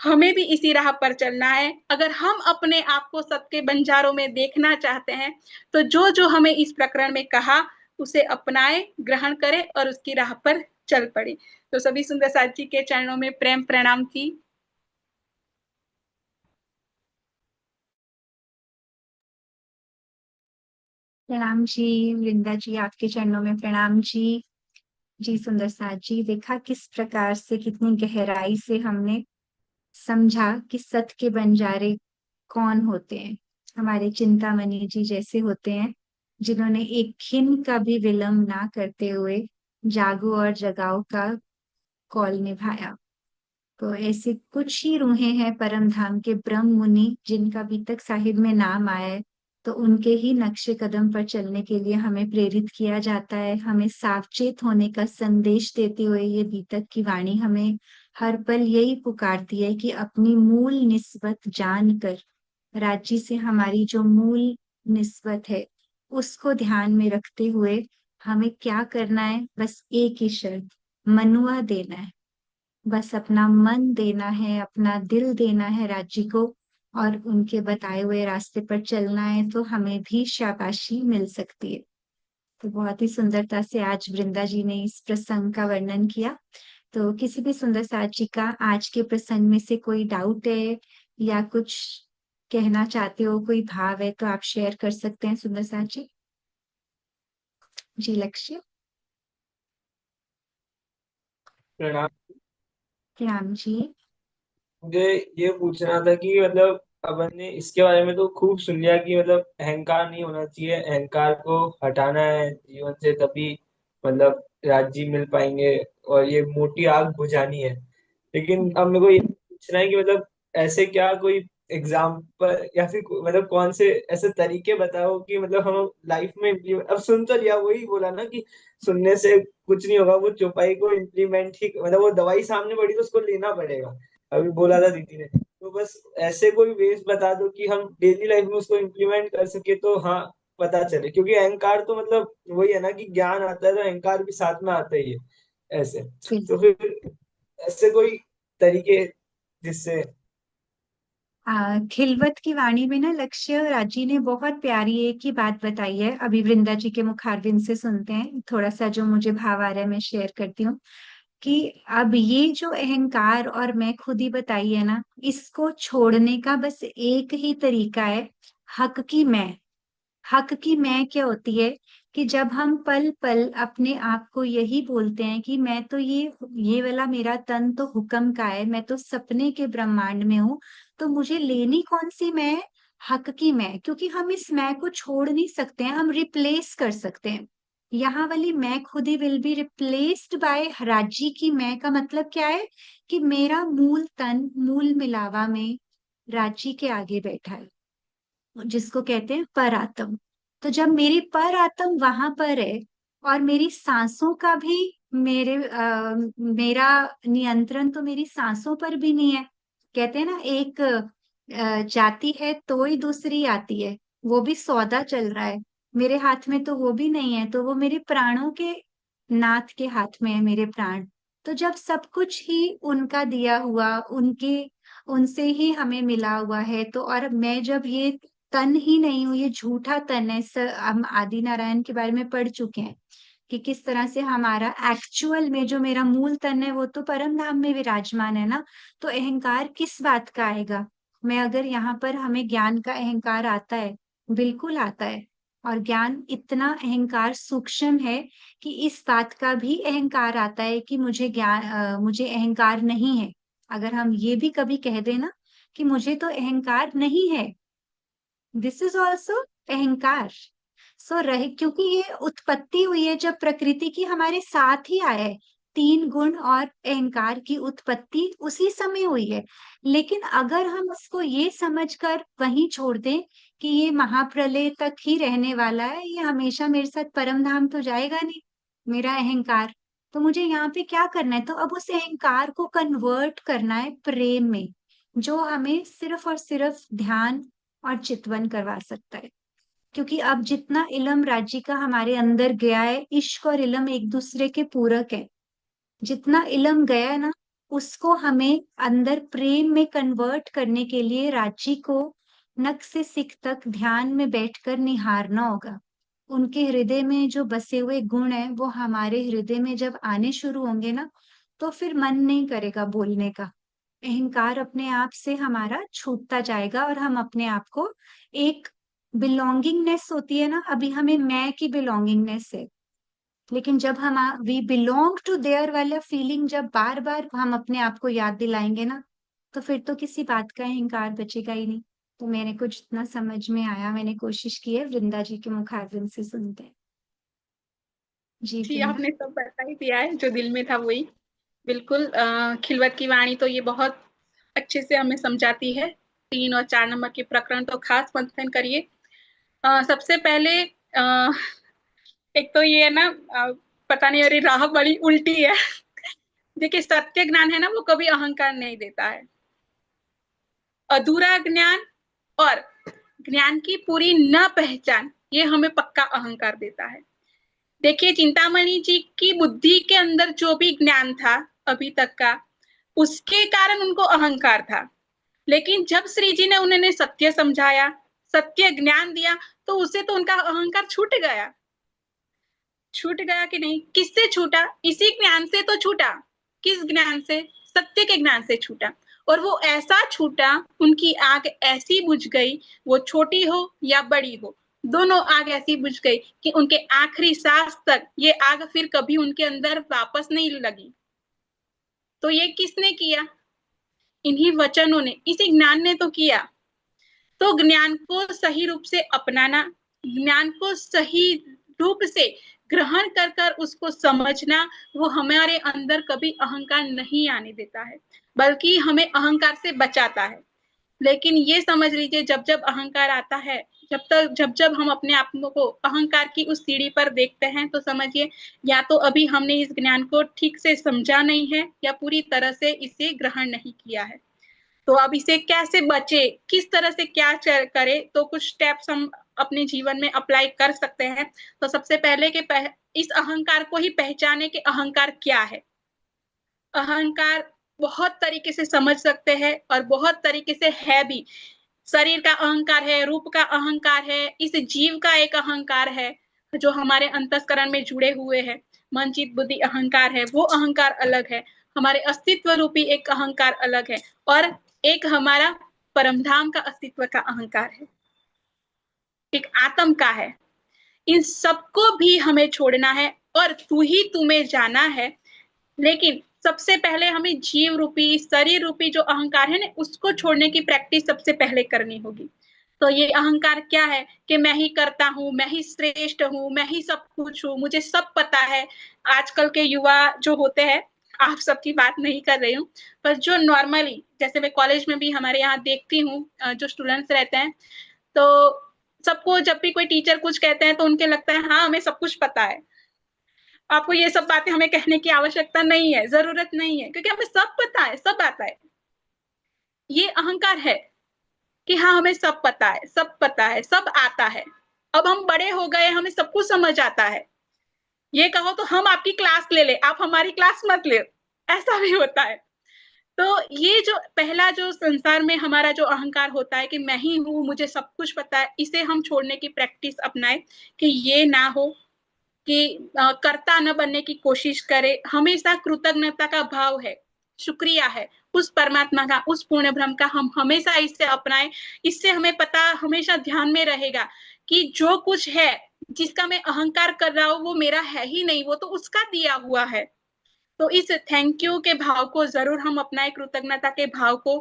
हमें भी इसी राह पर चलना है। अगर हम अपने आप को सबके बंजारों में देखना चाहते हैं तो जो जो हमें इस प्रकरण में कहा उसे अपनाए, ग्रहण करें और उसकी राह पर चल पड़े। तो सभी सुंदर साथ जी के चरणों में प्रेम प्रणाम थी। प्रणाम जी। वृंदा जी, आपके चरणों में प्रणाम जी। जी सुंदर साथ जी, देखा किस प्रकार से, कितनी गहराई से हमने समझा कि सत के बंजारे कौन होते हैं। हमारे चिंतामणि जी जैसे होते हैं, जिन्होंने एक खिन का भी विलंब ना करते हुए जागो और जगाओ का कौल निभाया। तो ऐसे कुछ ही रूहें हैं परम धाम के ब्रह्म मुनि, जिनका अभी तक साहिब में नाम आया है। तो उनके ही नक्शे कदम पर चलने के लिए हमें प्रेरित किया जाता है। हमें सावचेत होने का संदेश देते हुए ये बीतक की वाणी हमें हर पल यही पुकारती है कि अपनी मूल निस्बत जानकर, राज्य से हमारी जो मूल निस्बत है उसको ध्यान में रखते हुए हमें क्या करना है, बस एक ही शर्त, मनुआ देना है। बस अपना मन देना है, अपना दिल देना है राज्य को, और उनके बताए हुए रास्ते पर चलना है, तो हमें भी शाबाशी मिल सकती है। तो बहुत ही सुंदरता से आज वृंदा जी ने इस प्रसंग का वर्णन किया। तो किसी भी सुंदर साथ जी का आज के प्रसंग में से कोई डाउट है या कुछ कहना चाहते हो, कोई भाव है, तो आप शेयर कर सकते हैं सुंदर साथ जी। जी लक्ष्य। प्रणाम। राम जी। मुझे ये पूछना था कि मतलब अपन ने इसके बारे में तो खूब सुन लिया कि मतलब अहंकार नहीं होना चाहिए, अहंकार को हटाना है जीवन से, तभी मतलब राज्य मिल पाएंगे और ये मोटी आग बुझानी है। लेकिन अब मेरे को ये पूछना है कि मतलब ऐसे क्या कोई एग्जाम्पल या फिर मतलब कौन से ऐसे तरीके बताओ कि मतलब हम लाइफ में इम्प्लीमेंट, अब सुन तो लिया, वही बोला ना कि सुनने से कुछ नहीं होगा, वो चौपाई को इम्प्लीमेंट ही, मतलब वो दवाई सामने पड़ी तो उसको लेना पड़ेगा, अभी बोला था दीदी ने। तो बस ऐसे कोई वेज बता दो कि हम डेली लाइफ में उसको इम्प्लीमेंट कर सके, तो हाँ पता चले। क्योंकि अहंकार तो मतलब वही है ना कि ज्ञान आता है तो अहंकार भी साथ में आता ही है ऐसे। तो फिर ऐसे कोई तरीके जिससे खिलवत की वाणी में ना लक्ष्य राजी ने बहुत प्यारी एक ही बात बताई है, अभी वृंदा जी के मुखारबिंद से सुनते हैं थोड़ा सा जो मुझे भाव आ रहा है, मैं शेयर करती हूँ। कि अब ये जो अहंकार और मैं खुद ही बताई है ना, इसको छोड़ने का बस एक ही तरीका है, हक की मैं। हक की मैं क्या होती है कि जब हम पल पल अपने आप को यही बोलते हैं कि मैं तो ये वाला मेरा तन तो हुक्म का है, मैं तो सपने के ब्रह्मांड में हूँ, तो मुझे लेनी कौन सी मैं, हक की मैं। क्योंकि हम इस मैं को छोड़ नहीं सकते हैं, हम रिप्लेस कर सकते हैं। यहाँ वाली मैं खुद he will be replaced by राज्य की मैं का मतलब क्या है कि मेरा मूल तन मूल मिलावा में राज्य के आगे बैठा है, जिसको कहते हैं पर आत्म। तो जब मेरी पर आत्म वहां पर है और मेरी सांसों का भी मेरा नियंत्रण तो मेरी सांसों पर भी नहीं है। कहते हैं ना, एक जाती है तो ही दूसरी आती है, वो भी सौदा चल रहा है, मेरे हाथ में तो वो भी नहीं है, तो वो मेरे प्राणों के नाथ के हाथ में है मेरे प्राण। तो जब सब कुछ ही उनका दिया हुआ, उनके उनसे ही हमें मिला हुआ है, तो और मैं जब ये तन ही नहीं हूँ, ये झूठा तन है। हम आदि नारायण के बारे में पढ़ चुके हैं कि किस तरह से हमारा एक्चुअल में जो मेरा मूल तन है वो तो परम धाम में विराजमान है ना। तो अहंकार किस बात का आएगा। मैं अगर यहाँ पर हमें ज्ञान का अहंकार आता है, बिल्कुल आता है। और ज्ञान इतना अहंकार सूक्ष्म है कि इस बात का भी अहंकार आता है कि मुझे अहंकार नहीं है। अगर हम ये भी कभी कह देना कि मुझे तो अहंकार नहीं है, दिस इज ऑल्सो अहंकार। सो रहे, क्योंकि ये उत्पत्ति हुई है जब प्रकृति की हमारे साथ ही आया है। तीन गुण और अहंकार की उत्पत्ति उसी समय हुई है। लेकिन अगर हम उसको ये समझकर वहीं छोड़ दें कि ये महाप्रलय तक ही रहने वाला है, ये हमेशा मेरे साथ परम धाम तो जाएगा नहीं मेरा अहंकार, तो मुझे यहाँ पे क्या करना है, तो अब उस अहंकार को कन्वर्ट करना है प्रेम में, जो हमें सिर्फ और सिर्फ ध्यान और चितवन करवा सकता है। क्योंकि अब जितना इलम राज्य का हमारे अंदर गया है, इश्क और इलम एक दूसरे के पूरक है। जितना इलम गया है ना, उसको हमें अंदर प्रेम में कन्वर्ट करने के लिए राज्य को नख से सिख तक ध्यान में बैठकर निहारना होगा। उनके हृदय में जो बसे हुए गुण है वो हमारे हृदय में जब आने शुरू होंगे ना, तो फिर मन नहीं करेगा बोलने का। अहंकार अपने आप से हमारा छूटता जाएगा और हम अपने आप को एक बिलोंगिंगनेस होती है ना, अभी हमें मैं की बिलोंगिंगनेस है, लेकिन जब हम वी बिलोंग टू देयर वाला फीलिंग जब बार बार हम अपने आप को याद दिलाएंगे ना, तो फिर तो किसी बात का अहंकार बचेगा ही नहीं। तो मेरे को जितना समझ में आया मैंने कोशिश की है वृंदा जी के मुखारबिन से सुनते हैं। जी जी, वृंदा। आपने सब बता ही दिया है जो दिल में था वही। बिल्कुल खिलवत की वाणी तो ये बहुत अच्छे से हमें समझाती है। 3 और 4 नंबर के प्रकरण तो खास मंथन करिए। सबसे पहले एक तो ये है ना, पता नहीं मेरी राह बड़ी उल्टी है। देखिए, सत्य ज्ञान है ना, वो कभी अहंकार नहीं देता है। अधूरा ज्ञान और ज्ञान की पूरी न पहचान, ये हमें पक्का अहंकार देता है। देखिए, चिंतामणि जी की बुद्धि के अंदर जो भी ज्ञान था अभी तक का, उसके कारण उनको अहंकार था। लेकिन जब श्री जी ने उन्हें सत्य समझाया, सत्य ज्ञान दिया, तो उससे तो उनका अहंकार छूट गया। छूट गया कि नहीं? किससे छूटा? इसी ज्ञान से तो छूटा। किस ज्ञान से? सत्य के ज्ञान से छूटा। और वो ऐसा छूटा, उनकी आग ऐसी बुझ गई, वो छोटी हो या बड़ी हो, दोनों आग ऐसी बुझ गई कि उनके आखिरी सांस तक ये आग फिर कभी उनके अंदर वापस नहीं लगी। तो ये किसने किया? इन्हीं वचनों ने, इसी ज्ञान ने तो किया। तो ज्ञान को सही रूप से अपनाना, ज्ञान को सही रूप से ग्रहण कर कर उसको समझना, वो हमारे अंदर कभी अहंकार नहीं आने देता है, बल्कि हमें अहंकार से बचाता है। लेकिन ये समझ लीजिए, जब जब अहंकार आता है, जब जब हम अपने आप को अहंकार की उस सीढ़ी पर देखते हैं, तो समझिए या तो अभी हमने इस ज्ञान को ठीक से समझा नहीं है, या पूरी तरह से इसे ग्रहण नहीं किया है। तो अब इसे कैसे बचे, किस तरह से क्या करे, तो कुछ स्टेप्स हम अपने जीवन में अप्लाई कर सकते हैं। तो सबसे पहले इस अहंकार को ही पहचाने कि अहंकार क्या है। अहंकार बहुत तरीके से समझ सकते हैं और बहुत तरीके से है भी। शरीर का अहंकार है, रूप का अहंकार है, इस जीव का एक अहंकार है जो हमारे अंतस्करण में जुड़े हुए हैं। मन चित्त बुद्धि अहंकार है, वो अहंकार अलग है। हमारे अस्तित्व रूपी एक अहंकार अलग है, और एक हमारा परमधाम का अस्तित्व का अहंकार है, एक आत्म का है। इन सबको भी हमें छोड़ना है और तू ही तुम्हें जाना है। लेकिन सबसे पहले हमें जीव रूपी, शरीर रूपी जो अहंकार है ना, उसको छोड़ने की प्रैक्टिस सबसे पहले करनी होगी। तो ये अहंकार क्या है कि मैं ही करता हूँ, मैं ही श्रेष्ठ हूँ, मैं ही सब कुछ हूँ, मुझे सब पता है। आजकल के युवा जो होते हैं, आप सबकी बात नहीं कर रही हूँ, पर जो नॉर्मली, जैसे मैं कॉलेज में भी हमारे यहाँ देखती हूँ, जो स्टूडेंट्स रहते हैं, तो सबको जब भी कोई टीचर कुछ कहते हैं तो उनके लगता है हाँ हमें सब कुछ पता है। आपको ये सब बातें हमें कहने की आवश्यकता नहीं है, जरूरत नहीं है, क्योंकि हमें सब पता है, सब आता है। ये अहंकार है कि हाँ हमें सब पता है, सब पता है, सब आता है। अब हम बड़े हो गए, हमें सब कुछ समझ आता है। ये कहो तो हम आपकी क्लास ले ले, आप हमारी क्लास मत ले, ऐसा भी होता है। तो ये जो पहला जो संसार में हमारा जो अहंकार होता है कि मैं ही हूँ, मुझे सब कुछ पता है, इसे हम छोड़ने की प्रैक्टिस अपनाए कि ये ना हो, कि कर्ता न बनने की कोशिश करे। हमेशा कृतज्ञता का भाव है, शुक्रिया है उस परमात्मा का, उस पूर्ण ब्रह्म का, हम हमेशा इसे अपनाएं। इससे हमें पता हमेशा ध्यान में रहेगा कि जो कुछ है, जिसका मैं अहंकार कर रहा हूँ, वो मेरा है ही नहीं, वो तो उसका दिया हुआ है। तो इस थैंक यू के भाव को जरूर हम अपनाएं, कृतज्ञता के भाव को।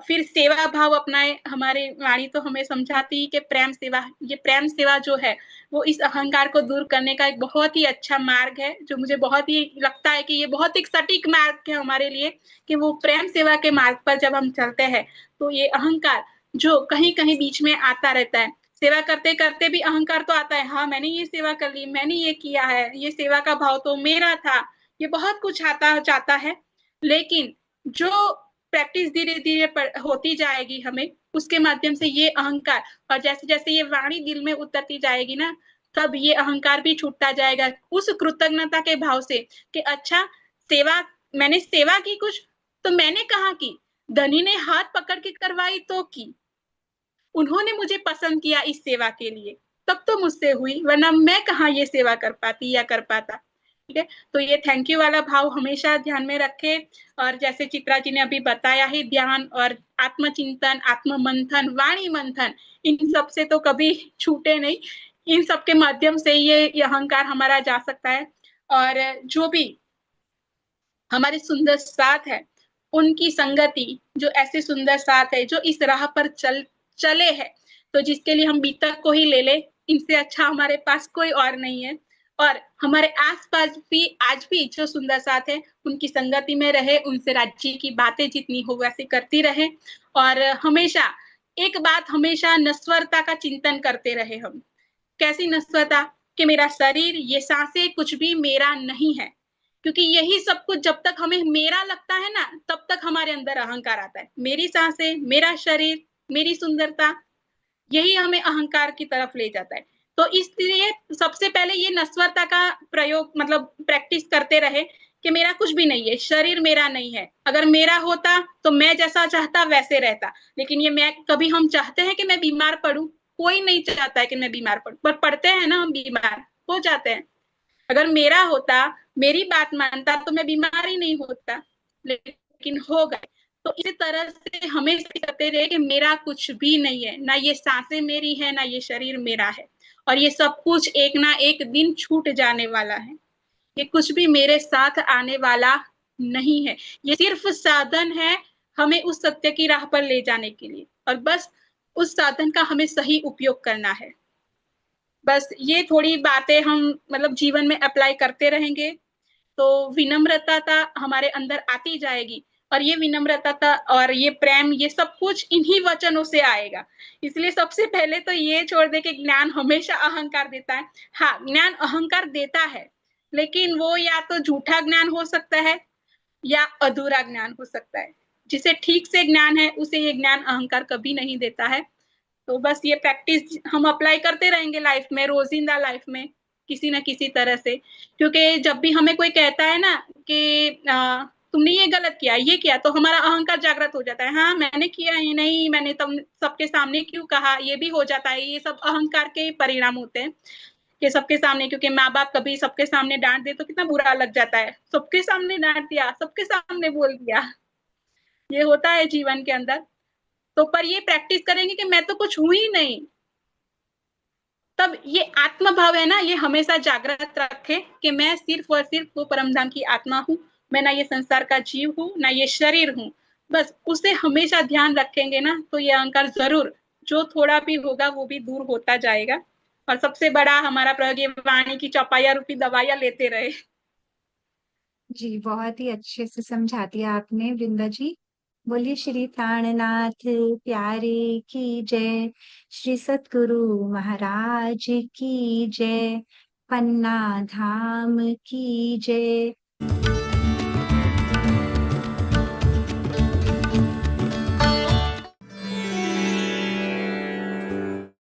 फिर सेवा भाव अपनाएं। हमारी वाणी तो हमें समझाती है कि प्रेम सेवा, ये प्रेम सेवा जो है वो इस अहंकार को दूर करने का एक बहुत ही अच्छा मार्ग है, जो मुझे बहुत ही लगता है कि ये बहुत ही सटीक मार्ग है हमारे लिए, कि वो प्रेम सेवा के मार्ग पर जब हम चलते हैं, तो ये अहंकार जो कहीं कहीं बीच में आता रहता है, सेवा करते करते भी अहंकार तो आता है, हाँ मैंने ये सेवा कर ली, मैंने ये किया है, ये सेवा का भाव तो मेरा था, ये बहुत कुछ आता जाता है। लेकिन जो प्रैक्टिस धीरे धीरे होती जाएगी हमें, उसके माध्यम से ये अहंकार, और जैसे जैसे ये वाणी दिल में उतरती जाएगी ना, तब ये अहंकार भी छूटता जाएगा उस कृतज्ञता के भाव से कि अच्छा, सेवा, मैंने सेवा की कुछ, तो मैंने कहा की, धनी ने हाथ पकड़ के करवाई तो की, उन्होंने मुझे पसंद किया इस सेवा के लिए, तब तो मुझसे हुई, वरना मैं कहाँ ये सेवा कर पाती या कर पाता। ठीक है, तो ये थैंक यू वाला भाव हमेशा ध्यान में रखे। और जैसे चित्रा जी ने अभी बताया ही, ध्यान और आत्मचिंतन, आत्म मंथन, वाणी मंथन, इन सब से तो कभी छूटे नहीं। इन सब के माध्यम से ये अहंकार हमारा जा सकता है। और जो भी हमारे सुंदर साथ है, उनकी संगति, जो ऐसे सुंदर साथ है जो इस राह पर चले हैं, तो जिसके लिए हम बीतक को ही ले ले, इनसे अच्छा हमारे पास कोई और नहीं है। और हमारे आसपास भी आज भी जो सुंदर साथ है, उनकी संगति में रहे, उनसे राज्य की बातें जितनी हो वैसे करती रहे। और हमेशा एक बात, हमेशा नश्वरता का चिंतन करते रहे हम। कैसी नश्वरता? कि मेरा शरीर, ये सांसें कुछ भी मेरा नहीं है। क्योंकि यही सब कुछ जब तक हमें मेरा लगता है ना, तब तक हमारे अंदर अहंकार आता है। मेरी सांसें, मेरा शरीर, मेरी सुंदरता, यही हमें अहंकार की तरफ ले जाता है। तो इसलिए सबसे पहले ये नश्वरता का प्रयोग, मतलब प्रैक्टिस करते रहे कि मेरा कुछ भी नहीं है, शरीर मेरा नहीं है। अगर मेरा होता तो मैं जैसा चाहता वैसे रहता, लेकिन ये मैं, कभी हम चाहते हैं कि मैं बीमार पड़ूं? कोई नहीं चाहता है कि मैं बीमार पड़ूं, पर पड़ते हैं ना, हम बीमार हो जाते हैं। अगर मेरा होता, मेरी बात मानता, तो मैं बीमार ही नहीं होता, लेकिन हो गए। तो इसी तरह से हमें करते रहे कि मेरा कुछ भी नहीं है, ना ये सांसें मेरी है, ना ये शरीर मेरा है। और ये सब कुछ एक ना एक दिन छूट जाने वाला है। ये कुछ भी मेरे साथ आने वाला नहीं है। ये सिर्फ साधन है हमें उस सत्य की राह पर ले जाने के लिए, और बस उस साधन का हमें सही उपयोग करना है। बस ये थोड़ी बातें हम मतलब जीवन में अप्लाई करते रहेंगे, तो विनम्रता हमारे अंदर आती जाएगी। और ये विनम्रता और ये प्रेम, ये सब कुछ इन्हीं वचनों से आएगा। इसलिए सबसे पहले तो ये छोड़ दे कि ज्ञान हमेशा अहंकार देता है। हाँ, ज्ञान अहंकार देता है, लेकिन वो या तो झूठा ज्ञान हो सकता है या अधूरा ज्ञान हो सकता है। जिसे ठीक से ज्ञान है, उसे ये ज्ञान अहंकार कभी नहीं देता है। तो बस ये प्रैक्टिस हम अप्लाई करते रहेंगे लाइफ में, रोजिंदा लाइफ में, किसी ना किसी तरह से। क्योंकि जब भी हमें कोई कहता है ना कि तुमने ये गलत किया, ये किया, तो हमारा अहंकार जागृत हो जाता है। हाँ, मैंने किया ही नहीं, मैंने तुम सबके सामने क्यों कहा, ये भी हो जाता है। ये सब अहंकार के परिणाम होते हैं कि सबके सामने, क्योंकि माँ बाप कभी सबके सामने डांट दे तो कितना बुरा लग जाता है। सबके सामने डांट दिया, सबके सामने बोल दिया, ये होता है जीवन के अंदर। तो पर ये प्रैक्टिस करेंगे कि मैं तो कुछ हूं ही नहीं, तब ये आत्म भाव है ना, ये हमेशा जागृत रखे कि मैं सिर्फ और सिर्फ वो परमधाम की आत्मा हूँ। मैं ना ये संसार का जीव हूँ, ना ये शरीर हूँ। बस उसे हमेशा ध्यान रखेंगे ना, तो ये अहंकार जरूर, जो थोड़ा भी होगा वो भी दूर होता जाएगा। और सबसे बड़ा हमारा प्रयोग, ये वाणी की चौपाया रूपी दवाइयां लेते रहे। जी, बहुत ही अच्छे से समझा दिया आपने वृंदा जी। बोलिए श्री प्राणनाथ प्यारे की जय, श्री सतगुरु महाराज की जय, पन्ना धाम की जय।